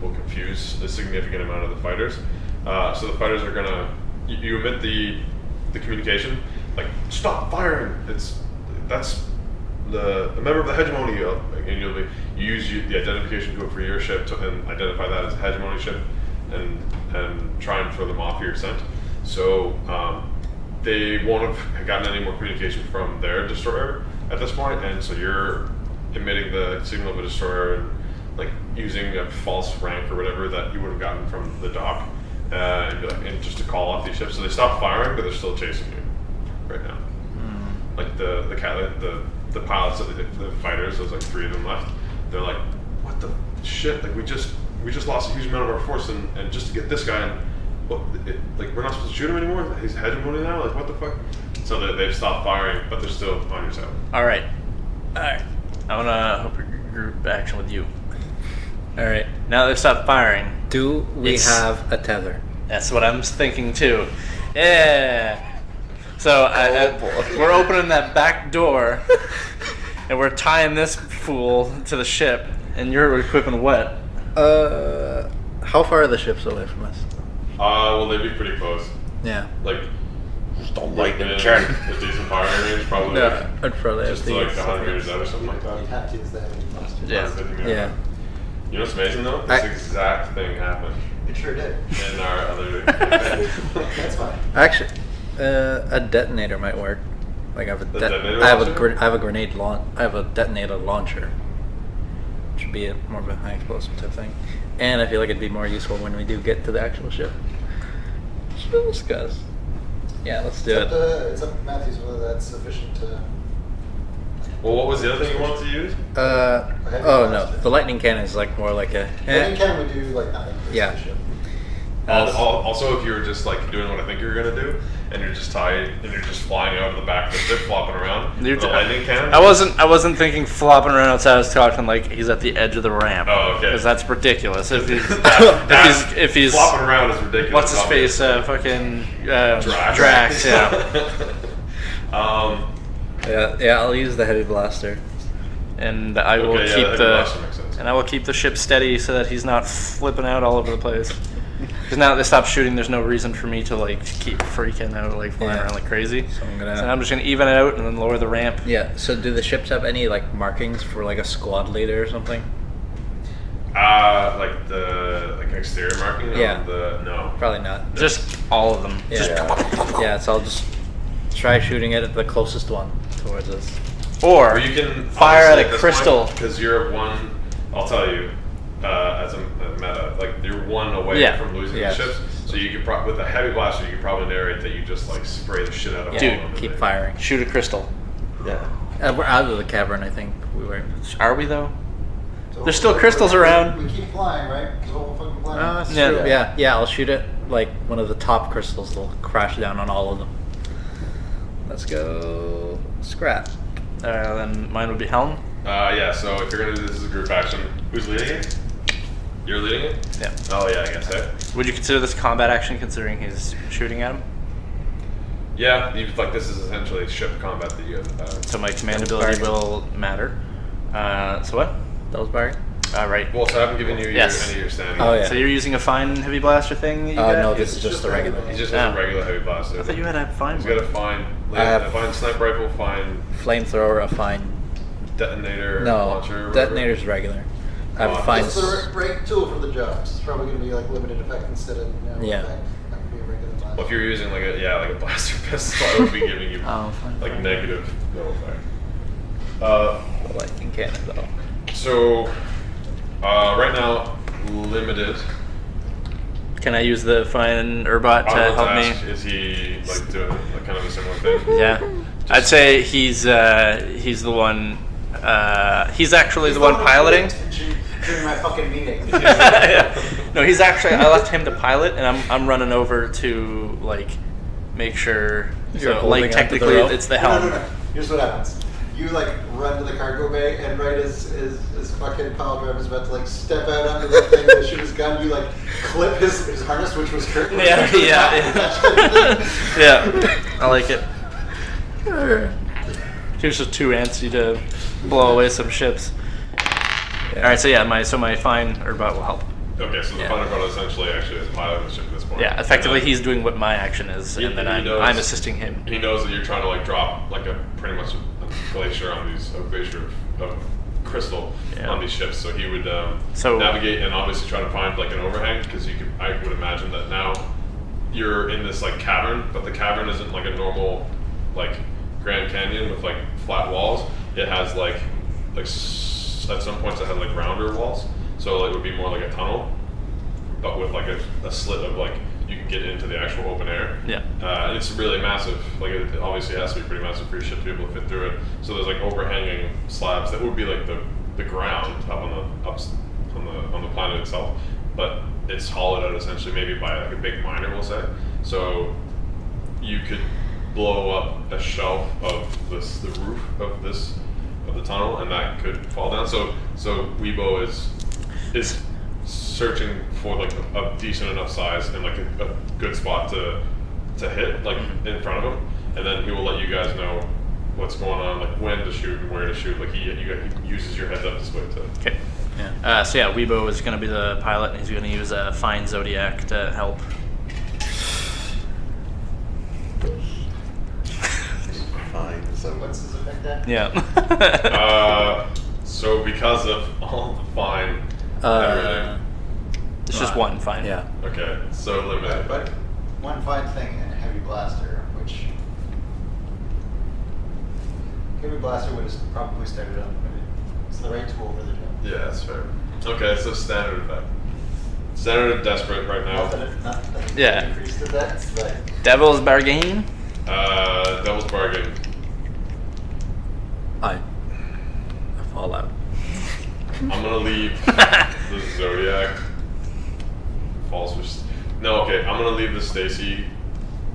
will confuse a significant amount of the fighters. So the fighters are gonna you emit the communication, like stop firing. That's a member of the hegemony, and you use the identification code for your ship and identify that as a hegemony ship, and try and throw them off your scent. So they won't have gotten any more communication from their destroyer at this point, and so you're emitting the signal of a destroyer and like using a false rank or whatever that you would have gotten from the dock, and just to call off these ships. So they stop firing, but they're still chasing you right now. Like the pilots of the fighters, there's like 3 of them left. They're like, what the shit? Like we just lost a huge amount of our force, and just to get this guy, and like we're not supposed to shoot him anymore. He's hegemony now. Like what the fuck? So they've stopped firing, but they're still on your side. All right. I wanna hope group action with you. All right. Now that they've stopped firing, Do we have a tether? that's what I'm thinking too. Yeah. So we're opening that back door, and we're tying this fool to the ship, and you're equipping what? How far are the ships away from us? Well, they'd be pretty close. Yeah. Like Just don't light them, within Karen. a decent firing range, probably. Yeah, I'd probably have Just to like use 100 meters out or something like You'd that. have to use the heavy blaster. Yeah. 150 meters Yeah. out. You know what's amazing though? This exact thing happened It sure did. in our other. That's fine. Actually, a detonator might work. Like I have a The detonator I have launcher? I have a grenade launch. I have a detonator launcher. Should be more of a high explosive type thing. And I feel like it'd be more useful when we do get to the actual ship. We'll discuss. Yeah, let's do it. It's up to Matthews whether that's sufficient to. Well, what was the other thing you wanted to use? heavy Oh no, blaster. the lightning cannon is like more like a. Then can we do like nothing? to Yeah. the ship? Also, if you were just like doing what I think you're gonna do, and you're just tied, and you're just flying out of the back of the ship, flopping around, You're with a lightning cannon. I wasn't thinking flopping around outside. I was talking like he's at the edge of the ramp. Oh, okay. Because that's ridiculous. If he's That- if he's flopping around is ridiculous. what's his face? obviously. Fucking Drax. Drax. Yeah. Yeah, I'll use the heavy blaster. And I will Okay, yeah, keep the heavy the blaster makes sense. and I will keep the ship steady so that he's not flipping out all over the place. Because now that they stopped shooting, there's no reason for me to like keep freaking out, like flying Yeah. around like crazy. So I'm gonna. So I'm just gonna even it out and then lower the ramp. Yeah. So do the ships have any like markings for like a squad leader or something? Like an exterior marking. Yeah. On the no. Probably not. Just all of them. Yeah. Just Yeah. So I'll just try shooting it at the closest one towards us. or Or you can fire at a crystal. because you're one. I'll tell you, as a meta, like you're one away Yeah. from losing Yes. the ships. So you could with a heavy blaster, you could probably narrate that you just like spray the shit out of all Dude, of them. Keep and firing. Shoot a crystal. Yeah. We're out of the cavern, I think we were. Are we though? So There's still we- crystals we- around. We keep flying, right? Because we'll fucking fly. That's Yeah. true. Yeah. I'll shoot it like one of the top crystals. They'll crash down on all of them. Let's go. Scrap. Then mine would be Helm. Yeah. So if you're gonna do this as a group action, who's leading it? You're leading it. Yeah. Oh yeah, I guess so. Would you consider this combat action considering he's shooting at him? Yeah, like this is essentially ship combat that you have. So my command ability will matter. So what? That was Barry. Right. Well, so I haven't given you Yes. any of your standing. Oh, yeah. So you're using a fine heavy blaster thing? That you got? No, this It's is just just the regular. regular. He just has Oh. a regular heavy blaster. I thought you had a fine He's one. got a fine, I have- a fine sniper rifle, fine Flamethrower, a fine. detonator No, launcher. or whatever. detonator's regular. I have Oh, a fine. It's the right tool for the job. It's probably going to be like limited effect instead of Yeah. effect. That could be a regular blaster. Well, if you're using like a blaster pistol, I would be giving you Oh, fine. like negative no effect. The lightning cannon, though. So right now limited. Can I use the fine Urbot to I will help ask, me? is he like doing like kind of a similar thing? Yeah. I'd say he's the one. He's actually the one piloting. During my fucking meeting. Yeah. No, he's actually. I left him to pilot, and I'm running over to like make sure. You're So holding like onto the technically rope? it's the No, helm. no, no. Here's what happens. You like run to the cargo bay, and right as fucking pile driver's about to like step out onto the thing to shoot his gun, you like clip his harness, which was curtain. Yeah, yeah. I like it. Here's just two antsy to blow away some ships. All right, so yeah, my fine Urbot will help. Okay, so the Yeah. fighter pilot essentially actually is piloting the ship at this point. Yeah, effectively And then he's doing what my action is, and then he I'm knows- I'm assisting him. He knows that you're trying to like drop like a pretty much a glacier on these a glacier of crystal Yeah. on these ships. So he would So- navigate and obviously try to find like an overhang because I would imagine that now you're in this like cavern, but the cavern isn't like a normal like Grand Canyon with like flat walls. It has like at some points it had like rounder walls, so it would be more like a tunnel, but with like a slit of like you can get into the actual open air. Yeah. And it's really massive. Like it obviously has to be pretty massive for your ship to be able to fit through it. So there's like overhanging slabs that would be like the ground up on the planet itself, but it's hollowed out essentially maybe by like a big miner, we'll say. So you could blow up a shelf of the roof of the tunnel, and that could fall down. So Weibo is searching for like a decent enough size and like a good spot to hit like in front of him, and then he will let you guys know what's going on, like when to shoot and where to shoot. Like he uses your heads up display to. Okay. Yeah. So yeah, Weibo is going to be the pilot, and he's going to use a fine Zodiac to help. Fine. So what's his effect at? Yeah. So because of all the fine everything. It's just one fine. Yeah. Okay, so limited. But one fine thing in a heavy blaster, which heavy blaster would have probably started on, but it's the right tool for the job. Yeah, that's fair. Okay, so standard effect. Standard desperate right Not that now. it Yeah. increased the dex, but Devil's Bargain. Devil's bargain. I fall out. I'm gonna leave the Zodiac. Falls for. No, okay. I'm gonna leave the Stacy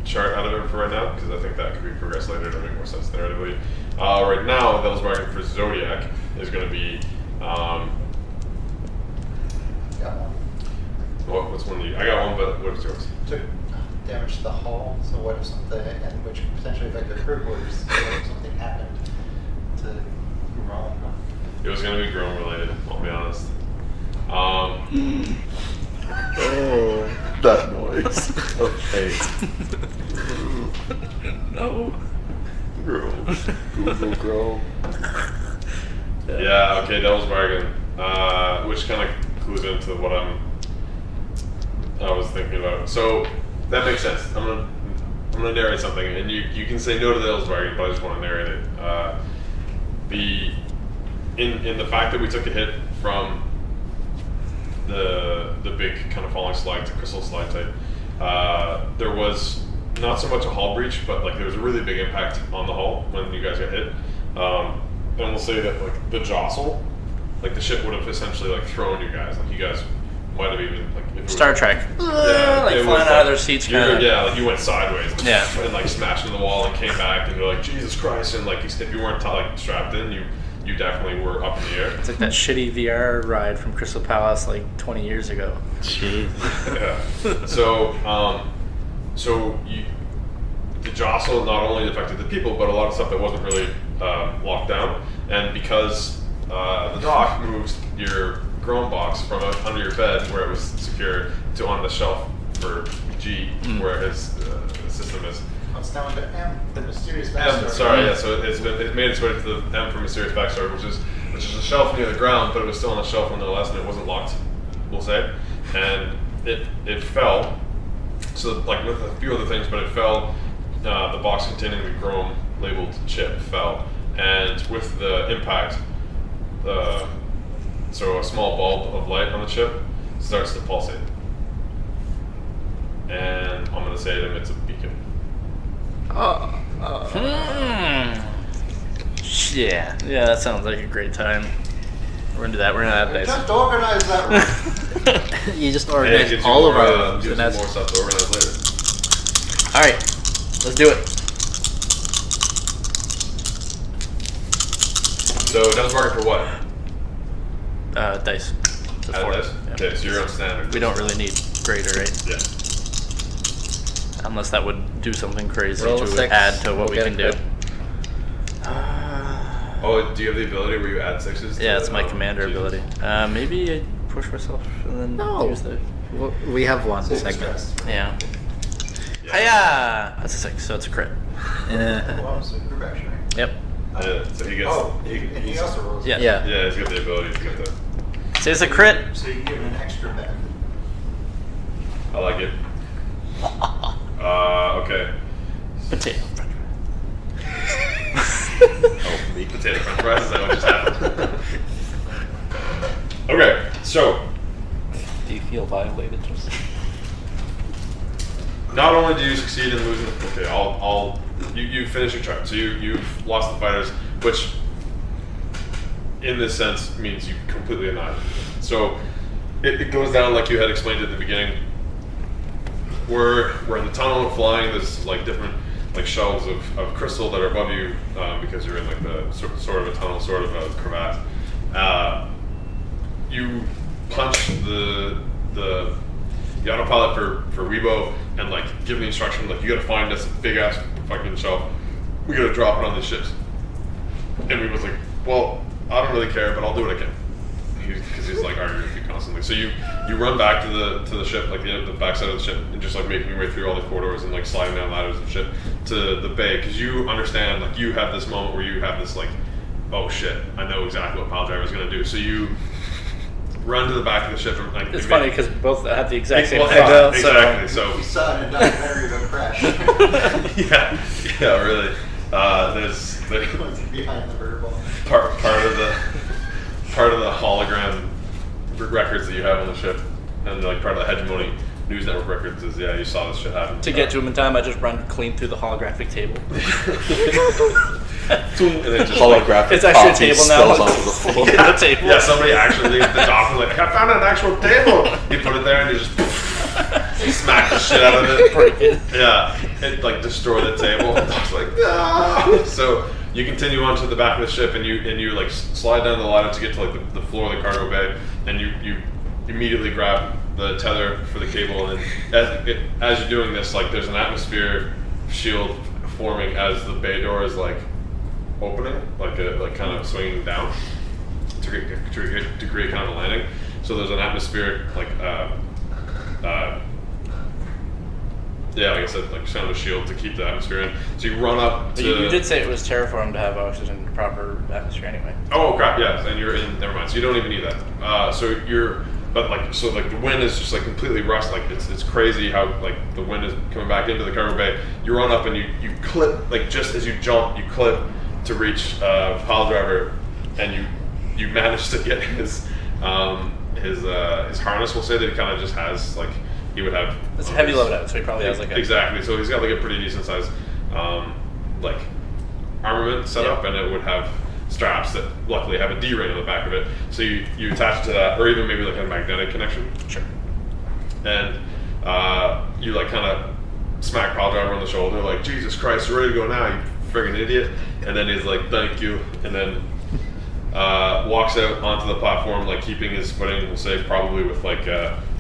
chart out of it for right now because I think that could be progressed later to make more sense narratively. Right now, Devil's bargain for Zodiac is gonna be. got one. What's one of you? I got one, but what's yours? Took damage to the hull, so what if something, and which could potentially affect their crew quarters, so what if something happened to Rome? It was gonna be Grome related. I'll be honest. Oh, that noise. Okay. No. Google Grow. Yeah. Okay. Devil's bargain, which kind of clues into what I was thinking about. So that makes sense. I'm gonna narrate something, and you can say no to the Devil's bargain, but I just want to narrate it. In the fact that we took a hit from the big kind of falling slide to crystal slide type, there was not so much a hull breach, but like there was a really big impact on the hull when you guys got hit. And we'll say that like the jostle, like the ship would have essentially like thrown you guys. Like you guys might have even like if it was- Star Trek. Yeah, Like it flying was out of their seats. Kinda. Yeah, like you went sideways. Yeah. And like smashed into the wall and came back, and you're like Jesus Christ! And like if you weren't like strapped in, you definitely were up in the air. It's like that shitty VR ride from Crystal Palace like 20 years ago. Jeez. Yeah. So the jostle not only affected the people, but a lot of stuff that wasn't really locked down. And because the dock moves your Chrome box from under your bed where it was secure to on the shelf for G, where his system is. It's now into M, the mysterious backstory. M, sorry, yeah. So it made its way to the M for mysterious backstory, which is a shelf near the ground, but it was still on a shelf nonetheless, and it wasn't locked, we'll say. And it fell. So like with a few other things, but it fell. The box containing the Chrome labeled chip fell, and with the impact, so a small bulb of light on the chip starts to pulsate. And I'm gonna say it emits a beacon. Yeah, that sounds like a great time. We're gonna do that. We're gonna add dice. Just organize that room. You just And it organized gives you all of more, our rooms, gives and you more that's stuff to organize later. All right, let's do it. So Devil's bargain for what? Dice. It's a Add four. dice? Yeah. Okay, so you're on standard. We don't really need greater, right? Yeah. Unless that would do something crazy roll a to 6, add to what we'll we get can a do. crit. Oh, do you have the ability where you add sixes? Yeah, to, it's my commander Jesus? ability. Maybe I push myself and then No. use the. Well, we have one Save segment. stress. Yeah. Yeah. Hiya! That's a 6, so it's a crit. Yeah. Well, so progression. Yep. So he gets. And he also rolls. Yeah. Yeah, he's got the ability to get that. So it's a crit. So you get an extra benefit. I like it. Okay. Potato. Oh, meat potato french fries, is that what just happened? Okay, so Do you feel violated? not only do you succeed in losing, okay, you finish your turn. So you've lost the fighters, which in this sense means you completely annihilate. So it goes down like you had explained at the beginning. We're in the tunnel flying. There's like different like shelves of crystal that are above you because you're in like the sort of a tunnel, sort of a crevasse. You punch the autopilot for Weibo and like give the instruction like you gotta find this big ass fucking shelf. We gotta drop it on these ships. And Weibo's like, well, I don't really care, but I'll do what I can. Because he's like arguing with you constantly. So you run back to the ship, like the backside of the ship, and just like making your way through all the corridors and like sliding down ladders and shit to the bay, because you understand like you have this moment where you have this like, oh shit, I know exactly what Pile Driver's gonna do. So you run to the back of the ship and like. It's funny because both have the exact same well, head though. exactly. So We saw it in a documentary of a crash. yeah, really. There's Behind the verbal. part of the hologram records that you have on the ship, and like part of the Hegemony News Network records is you saw this shit happen. To get to him in time, I just run clean through the holographic table. And then just Holographic. It's actually a coffee table now. spills onto the floor. Yeah, the table. yeah, somebody actually the doctor like I found an actual table. He put it there and he just smacked the shit out of it. Break it. Yeah, it like destroyed the table. I was like, ah. So you continue onto the back of the ship and you like slide down the ladder to get to like the floor of the cargo bay, and you immediately grab the tether for the cable, and then as you're doing this, like there's an atmosphere shield forming as the bay door is like opening, like kind of swinging down to create kind of a landing. So there's an atmosphere like yeah, like I said, like kind of a shield to keep the atmosphere in. So you run up to. You did say it was terraformed to have oxygen in the proper atmosphere anyway. Oh crap! Yes, and you're in. Never mind. So you don't even need that. So you're, but like, so like the wind is just like completely rust. Like it's crazy how like the wind is coming back into the cargo bay. You run up and you clip, like just as you jump, you clip to reach Pile Driver, and you manage to get his harness. We'll say that he kind of just has like. He would have. It's a heavy loadout, so he probably has like a. Exactly. So he's got like a pretty decent size, like armament set up, and it would have straps that luckily have a D-ring on the back of it. So you attach it to that, or even maybe like a magnetic connection. Sure. And you like kind of smack Pile Driver on the shoulder, like Jesus Christ, you're ready to go now, you friggin' idiot. And then he's like, thank you, and then walks out onto the platform, like keeping his footing. We'll say probably with like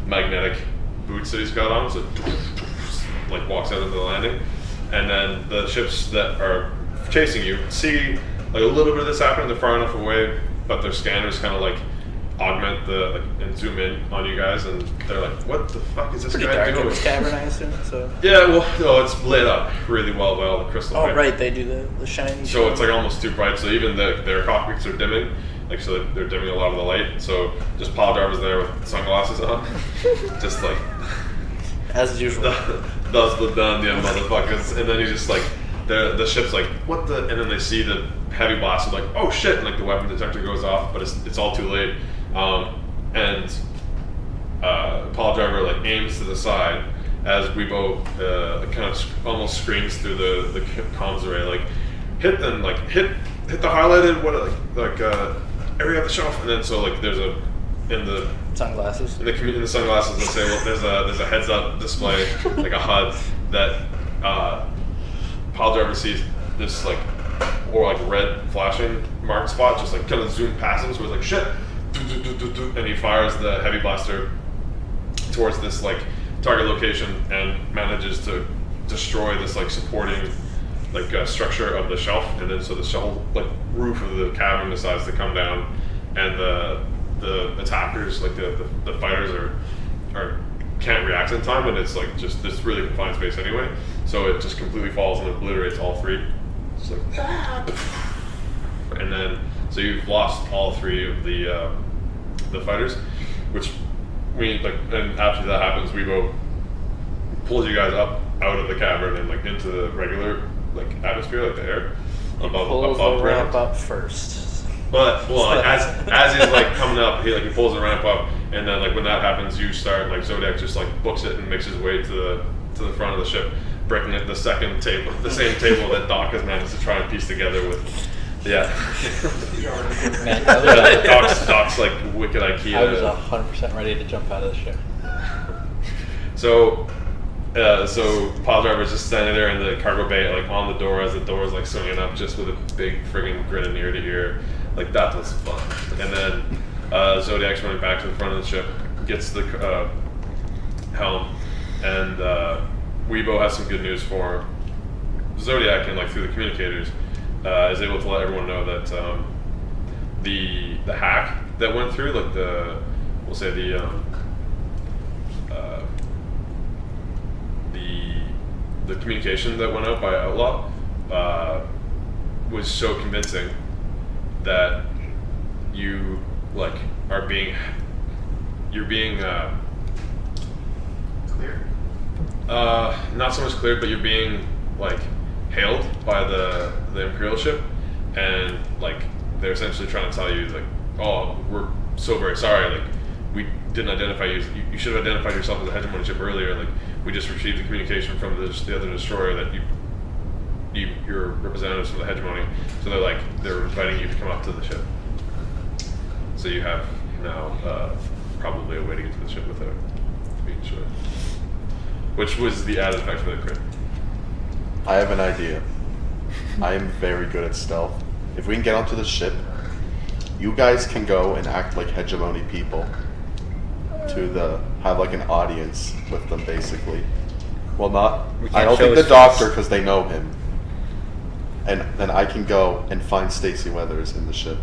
magnetic boots that he's got on, so like walks out into the landing, and then the ships that are chasing you see like a little bit of this happening. They're far enough away, but their scanners kind of like augment and zoom in on you guys, and they're like, "What the fuck is this Pretty guy dark in doing?" this cavern, I assume. So. Yeah, well, no, it's lit up really well by all the crystal. Oh pipe. right, they do the shiny. So it's like almost too bright. So even their cockpits are dimming, like so they're dimming a lot of the light. So just Pile Driver's there with sunglasses on, just like as usual. Does the done, yeah, motherfuckers. And then he's just like the ship's like, what the? And then they see the heavy blast, and like, oh shit! And like the weapon detector goes off, but it's all too late. And Pile Driver like aims to the side as Weibo kind of almost screams through the comms array, like hit the highlighted area of the shelf, and then so like there's a in the sunglasses. In the sunglasses, let's say, well, there's a heads up display, like a HUD that Pile Driver sees this like or like red flashing mark spot, just like kind of zoom past him, so it's like shit, and he fires the heavy blaster towards this like target location and manages to destroy this like supporting like structure of the shelf, and then so the whole like roof of the cavern decides to come down, and the attackers, like the fighters are can't react in time, and it's like just this really confined space anyway, so it just completely falls and obliterates all three. It's like And then so you've lost all 3 of the fighters, which and after that happens, Weibo pulls you guys up out of the cavern and like into the regular like atmosphere, like the air above Pulls the ramp ground. up first. But like as he's like coming up, he pulls the ramp up, and then like when that happens, you start like Zodiac just like books it and makes his way to the front of the ship, breaking it the second table, the same table that Doc has managed to try and piece together with. Yeah. Man, I was, Doc's like wicked IKEA. I was 100% ready to jump out of the ship. So Pile Driver's just standing there in the cargo bay, like on the door as the door is like swinging up, just with a big friggin' grin and ear to ear. Like that was fun. And then Zodiac's running back to the front of the ship, gets the helm, and Weibo has some good news for him. Zodiac, and like through the communicators, is able to let everyone know that the hack that went through, like the communication that went out by Outlaw was so convincing that you're being Clear? not so much cleared, but you're being like hailed by the Imperial ship, and like they're essentially trying to tell you like, oh, we're so very sorry, like we didn't identify you. You should have identified yourself as a hegemony ship earlier. Like we just received the communication from the other destroyer that you're representatives from the hegemony. So they're inviting you to come up to the ship. So you have now probably a way to get to the ship without being sure. Which was the added effect for the crit. I have an idea. I am very good at stealth. If we can get onto the ship, you guys can go and act like hegemony people have like an audience with them, basically. Well, I don't think the doctor, because they know him. And then I can go and find Stacy Weathers in the ship.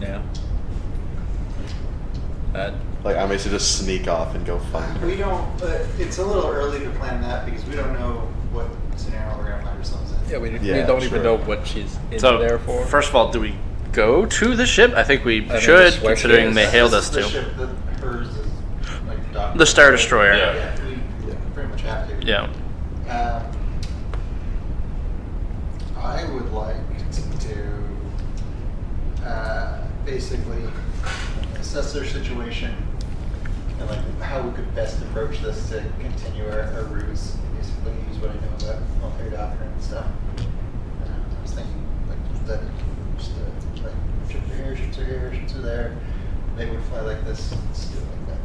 Yeah. Like I may just sneak off and go find her. We don't. It's a little early to plan that because we don't know what scenario we're gonna find ourselves in. Yeah, we Yeah, don't sure. even know what she's in So there for. first of all, do we go to the ship? I think we I mean, should, just where she considering is. they hailed us This is to. the ship that hers is like docked. The Star Destroyer. Yeah. We pretty much have to. Yeah. I would like to basically assess their situation and like how we could best approach this to continue our ruse. Basically, use what I know about military doctrine and stuff. I was thinking like that just like ships are here, ships are here, ships are there. They would fly like this. Let's do it like that.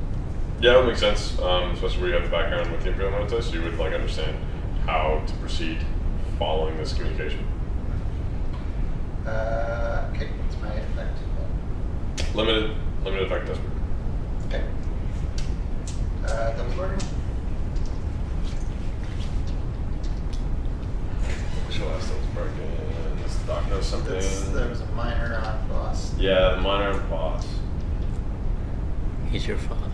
Yeah, that would make sense, especially where you have the background with the Imperial Military, so you would like understand how to proceed following this communication. Okay, what's my effect? Limited effect desperate. Okay. Double bargain? Which last those bargain? Does the doc know something? There was a minor on boss. Yeah, the minor and boss. He's your father.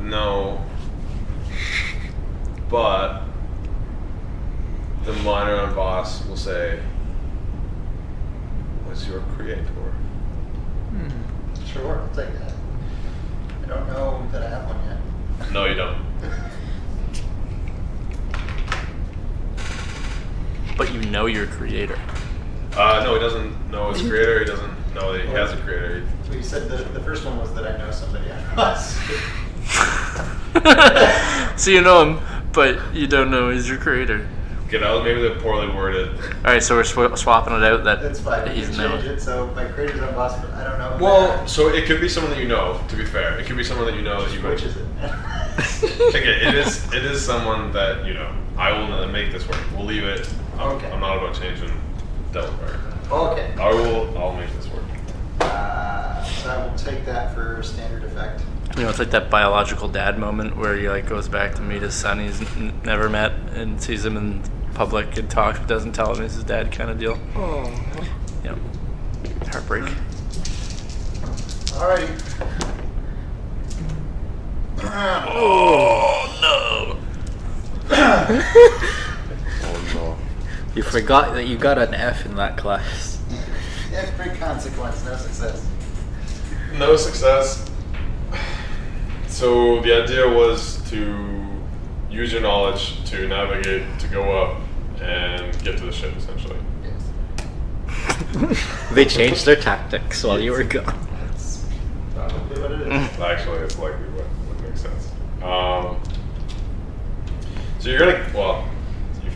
No. But the minor and boss will say, "What's your creator?" Sure, I'll take that. I don't know that I have one yet. No, you don't. But you know your creator. No, he doesn't know his creator. He doesn't know that he has a creator. So you said the first one was that I know somebody on boss. So you know him, but you don't know he's your creator. Okay, that was maybe the poorly worded. All right, so we're swapping it out that That's fine. that We he's can known. change it. So my creator's on boss, but I don't know. who they Well, are. so it could be someone that you know. To be fair, it could be someone that you know that you. Which is it? Okay, it is someone that you know. I will make this work. We'll leave it. Okay. I'm not about changing Delaware. Okay. I'll make this work. So I will take that for standard effect. You know, it's like that biological dad moment where he like goes back to meet his son he's never met and sees him in public and talks but doesn't tell him he's his dad kind of deal. Oh. Yep. Heartbreak. Alrighty. Oh no! Oh no. You forgot that you got an F in that class. Every consequence, no success. No success. So the idea was to use your knowledge to navigate, to go up and get to the ship, essentially. Yes. They changed their tactics while you were gone. That's probably what it is. Actually, it's likely what makes sense. So you're gonna, well, yeah,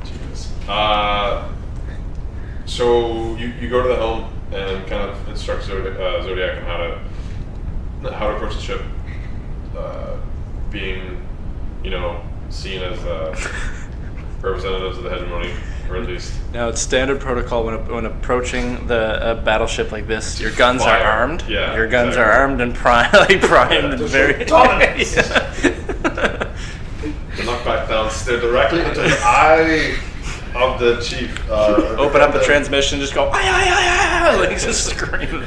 Jesus. So you go to the helm and kind of instruct Zodiac on how to approach the ship, being, seen as representatives of the hegemony, or at least. Now it's standard protocol when approaching the battleship like this. Your guns are Fire. armed. Yeah, Your guns exactly. are armed and primed Yeah, and just very. dominance. Yeah. Knock back down, stare directly into the eye of the chief. Open up the transmission, just go, ay, like just scream.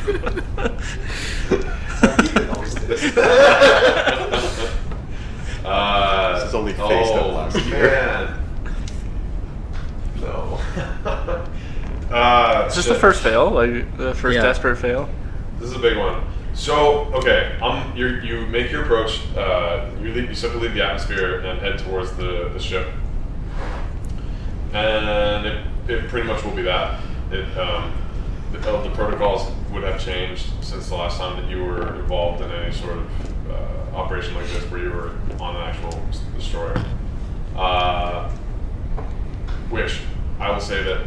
This is only face that last year. Man. No. It's just the first fail, like the first Yeah. desperate fail. This is a big one. So, okay, you make your approach. You simply leave the atmosphere and head towards the ship, and it pretty much will be that. The protocols would have changed since the last time that you were involved in any sort of operation like this, where you were on an actual destroyer. Which I will say that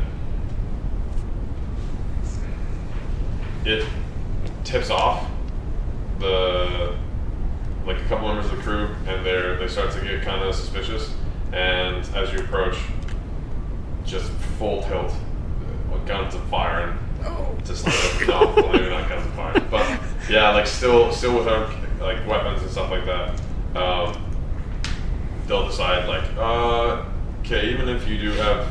it tips off a couple members of the crew, and they start to get kind of suspicious. And as you approach, just full tilt, guns of fire, and just no, well, maybe not guns of fire, but yeah, still with our weapons and stuff like that. They'll decide okay, even if you do have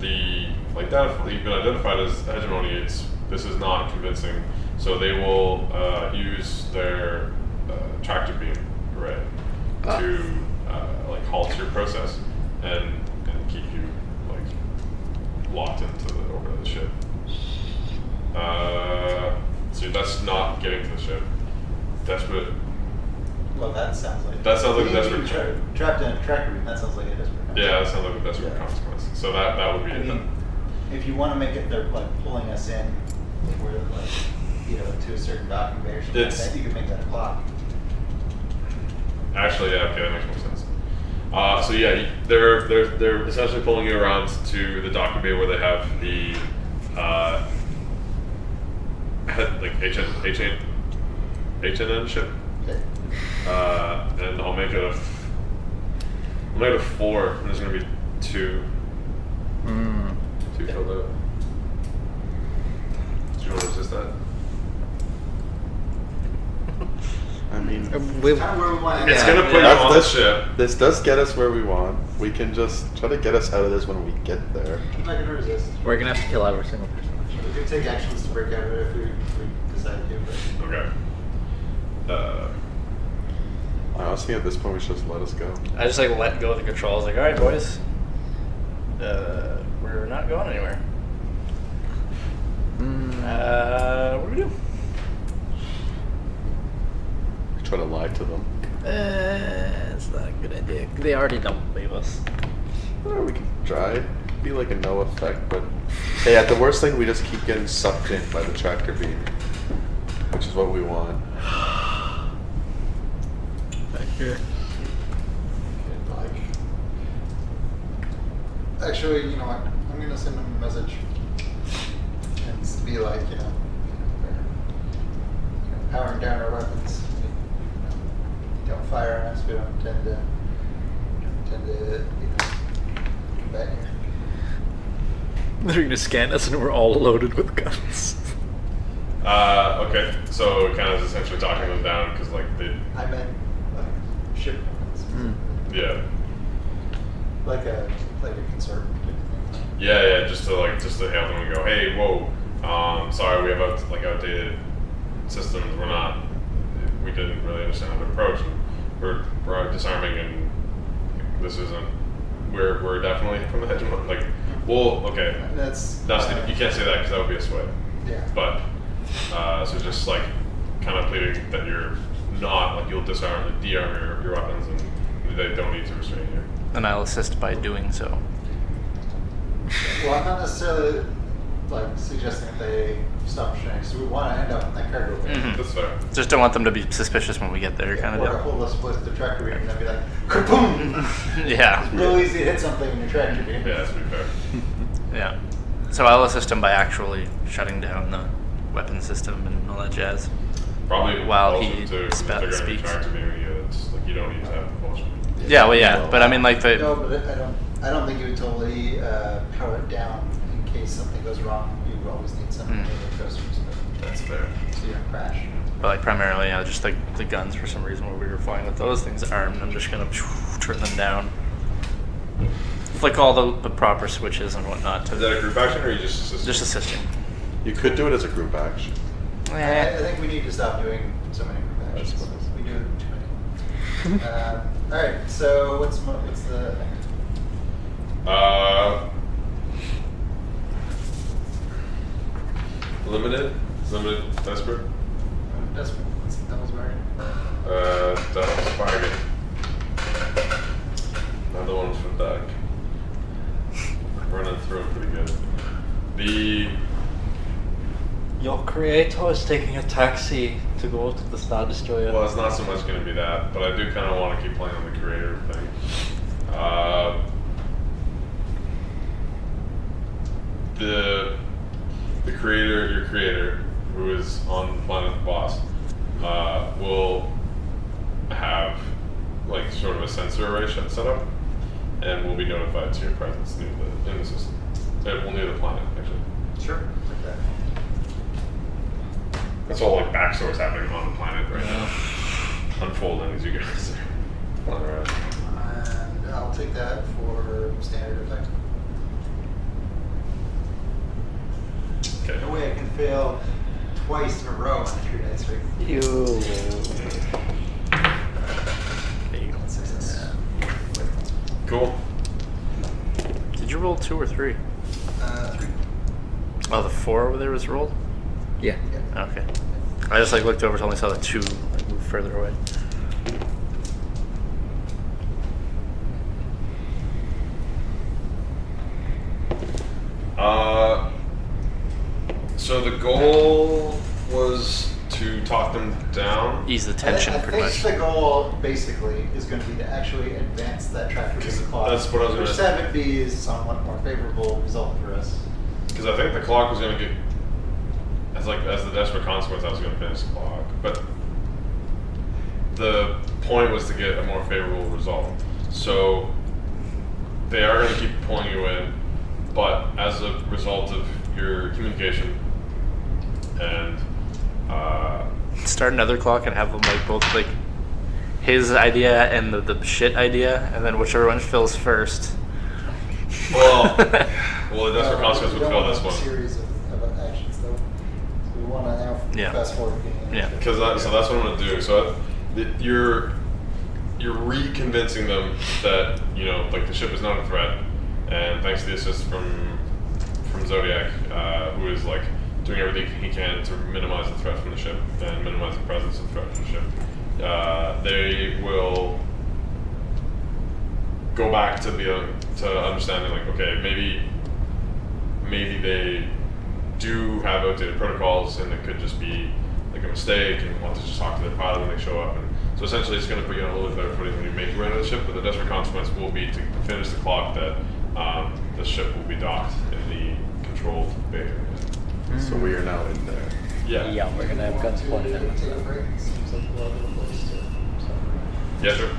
you've been identified as hegemony, this is not convincing. So they will use their tractor beam array to halt your process and keep you locked into the orbit of the ship. So that's not getting to the ship. Desperate. Well, that sounds like a desperate trade. Trapped in a tractor beam. That sounds like a desperate. Yeah, that sounds like a desperate Yeah. consequence. So that would be I it. mean, if you want to make it, they're pulling us in. We're to a certain docking bay or something like It's- that. You could make that a clock. Actually, yeah, okay, that makes more sense. So yeah, they're essentially pulling you around to the docking bay where they have the HNN ship, Okay. and I'll make it a 4, and there's gonna be 2 filled out. Do you want to resist that? I mean, We've, Kind of where we want to It's go. gonna put you that's on the this ship. This does get us where we want. We can just try to get us out of this when we get there. I'm not going to resist. we're gonna have to kill every single person. We could take actions to break out of it if we decide to. But Okay. I honestly think at this point we should just let us go. I just let go of the controls, all right, boys, we're not going anywhere. What do we do? Try to lie to them. It's not a good idea. They already don't believe us. Or we can try. Be like a no effect, but hey, at the worst thing, we just keep getting sucked in by the tractor beam, which is what we want. Back here. actually, you know what? I'm going to send them a message and be like, we're powering down our weapons. Don't fire on us. We don't tend to come back here. They're gonna scan us and we're all loaded with guns. Okay, so kind of essentially talking them down because they, I meant ship weapons. yeah, Like a consort. yeah, just to hail them and go, hey, whoa, sorry, we have outdated systems. we didn't really understand how to approach, and we're disarming, and this isn't. We're definitely from the hegemon. Like, well, okay, That's you can't say that because that would be a sway. yeah. But so just like kind of pleading that you're not like you'll de-arm your weapons, and they don't need to restrain you. And I'll assist by doing so. Well, I'm not necessarily like suggesting that they stop restraining, so we want to end up in that cargo bay. Mhm. That's fair. Just don't want them to be suspicious when we get there, kind Or of hold us with the tractor beam and then be like, kaboom! deal. Yeah. It's real easy to hit something in your tractor beam. Yeah, that's pretty fair. Yeah. So I'll assist him by actually shutting down the weapon system and all that jazz. Probably While also he to, if they're going to be speaks. trying to be it's like you don't need to have propulsion. Yeah, well, yeah. But I mean, like, No, but I don't think you would totally power it down in case something goes wrong. You always need something to thrusters, That's fair. so you don't crash. but like primarily, yeah, just like the guns for some reason when we were flying with those things armed, I'm just gonna turn them down. Flick all the proper switches and whatnot Is to that a group action or are you just assisting? just assisting. You could do it as a group action. I think we need to stop doing so many group actions. suppose. We do too many. All right, so what's the Limited, desperate. desperate? What's the devil's bargain? Devil's bargain. Another one's from Doug. Running through them pretty good. The Your creator is taking a taxi to go to the Star Destroyer. well, it's not so much going to be that, but I do kind of want to keep playing on the creator thing. The creator, your creator, who is on planet boss, will have like sort of a sensor array set up, and will be notified to your presence near in the system. Well, near the planet, actually. Sure. Like that. That's all like backstories happening on the planet right now, unfolding as you guys are flying around. And I'll take that for standard effect. Okay. No way I can fail twice in a row on a 3 dice rig. You. There you go. Success. Cool. Did you roll 2 or 3? 3. Oh, the 4 over there was rolled. Yeah. Yeah. Okay. I just like looked over, only saw the 2 like move further away. So the goal was to talk them down. Ease the tension, I pretty think much. the goal basically is going to be to actually advance that tractor beam clock. That's what I was Which gonna- 7B is somewhat more favorable result for us. Because I think the clock was going to get, as the desperate consequence, I was going to finish the clock. But the point was to get a more favorable result. So they are going to keep pulling you in, but as a result of your communication and Start another clock and have them like both like his idea and the shit idea, and then whichever one fills first. well, the desperate consequence would We don't fill want this a one. series of actions though. So we want to now Yeah. fast forward. Yeah. Because so that's what I'm gonna do. So you're reconvincing them that like the ship is not a threat, and thanks to the assist from Zodiac, who is like doing everything he can to minimize the threat from the ship and minimize the presence of threat from the ship, they will go back to understanding like okay maybe they do have outdated protocols and it could just be like a mistake and want to just talk to the pilot when they show up. And so essentially it's going to put you on a little bit better footing when you make your way to the ship, but the desperate consequence will be to finish the clock that the ship will be docked in the controlled bay. So we are now in there. Yeah. Yeah, we're gonna have guns pointed at us. Take a break. Seems like a lot of place to. Yeah, sure.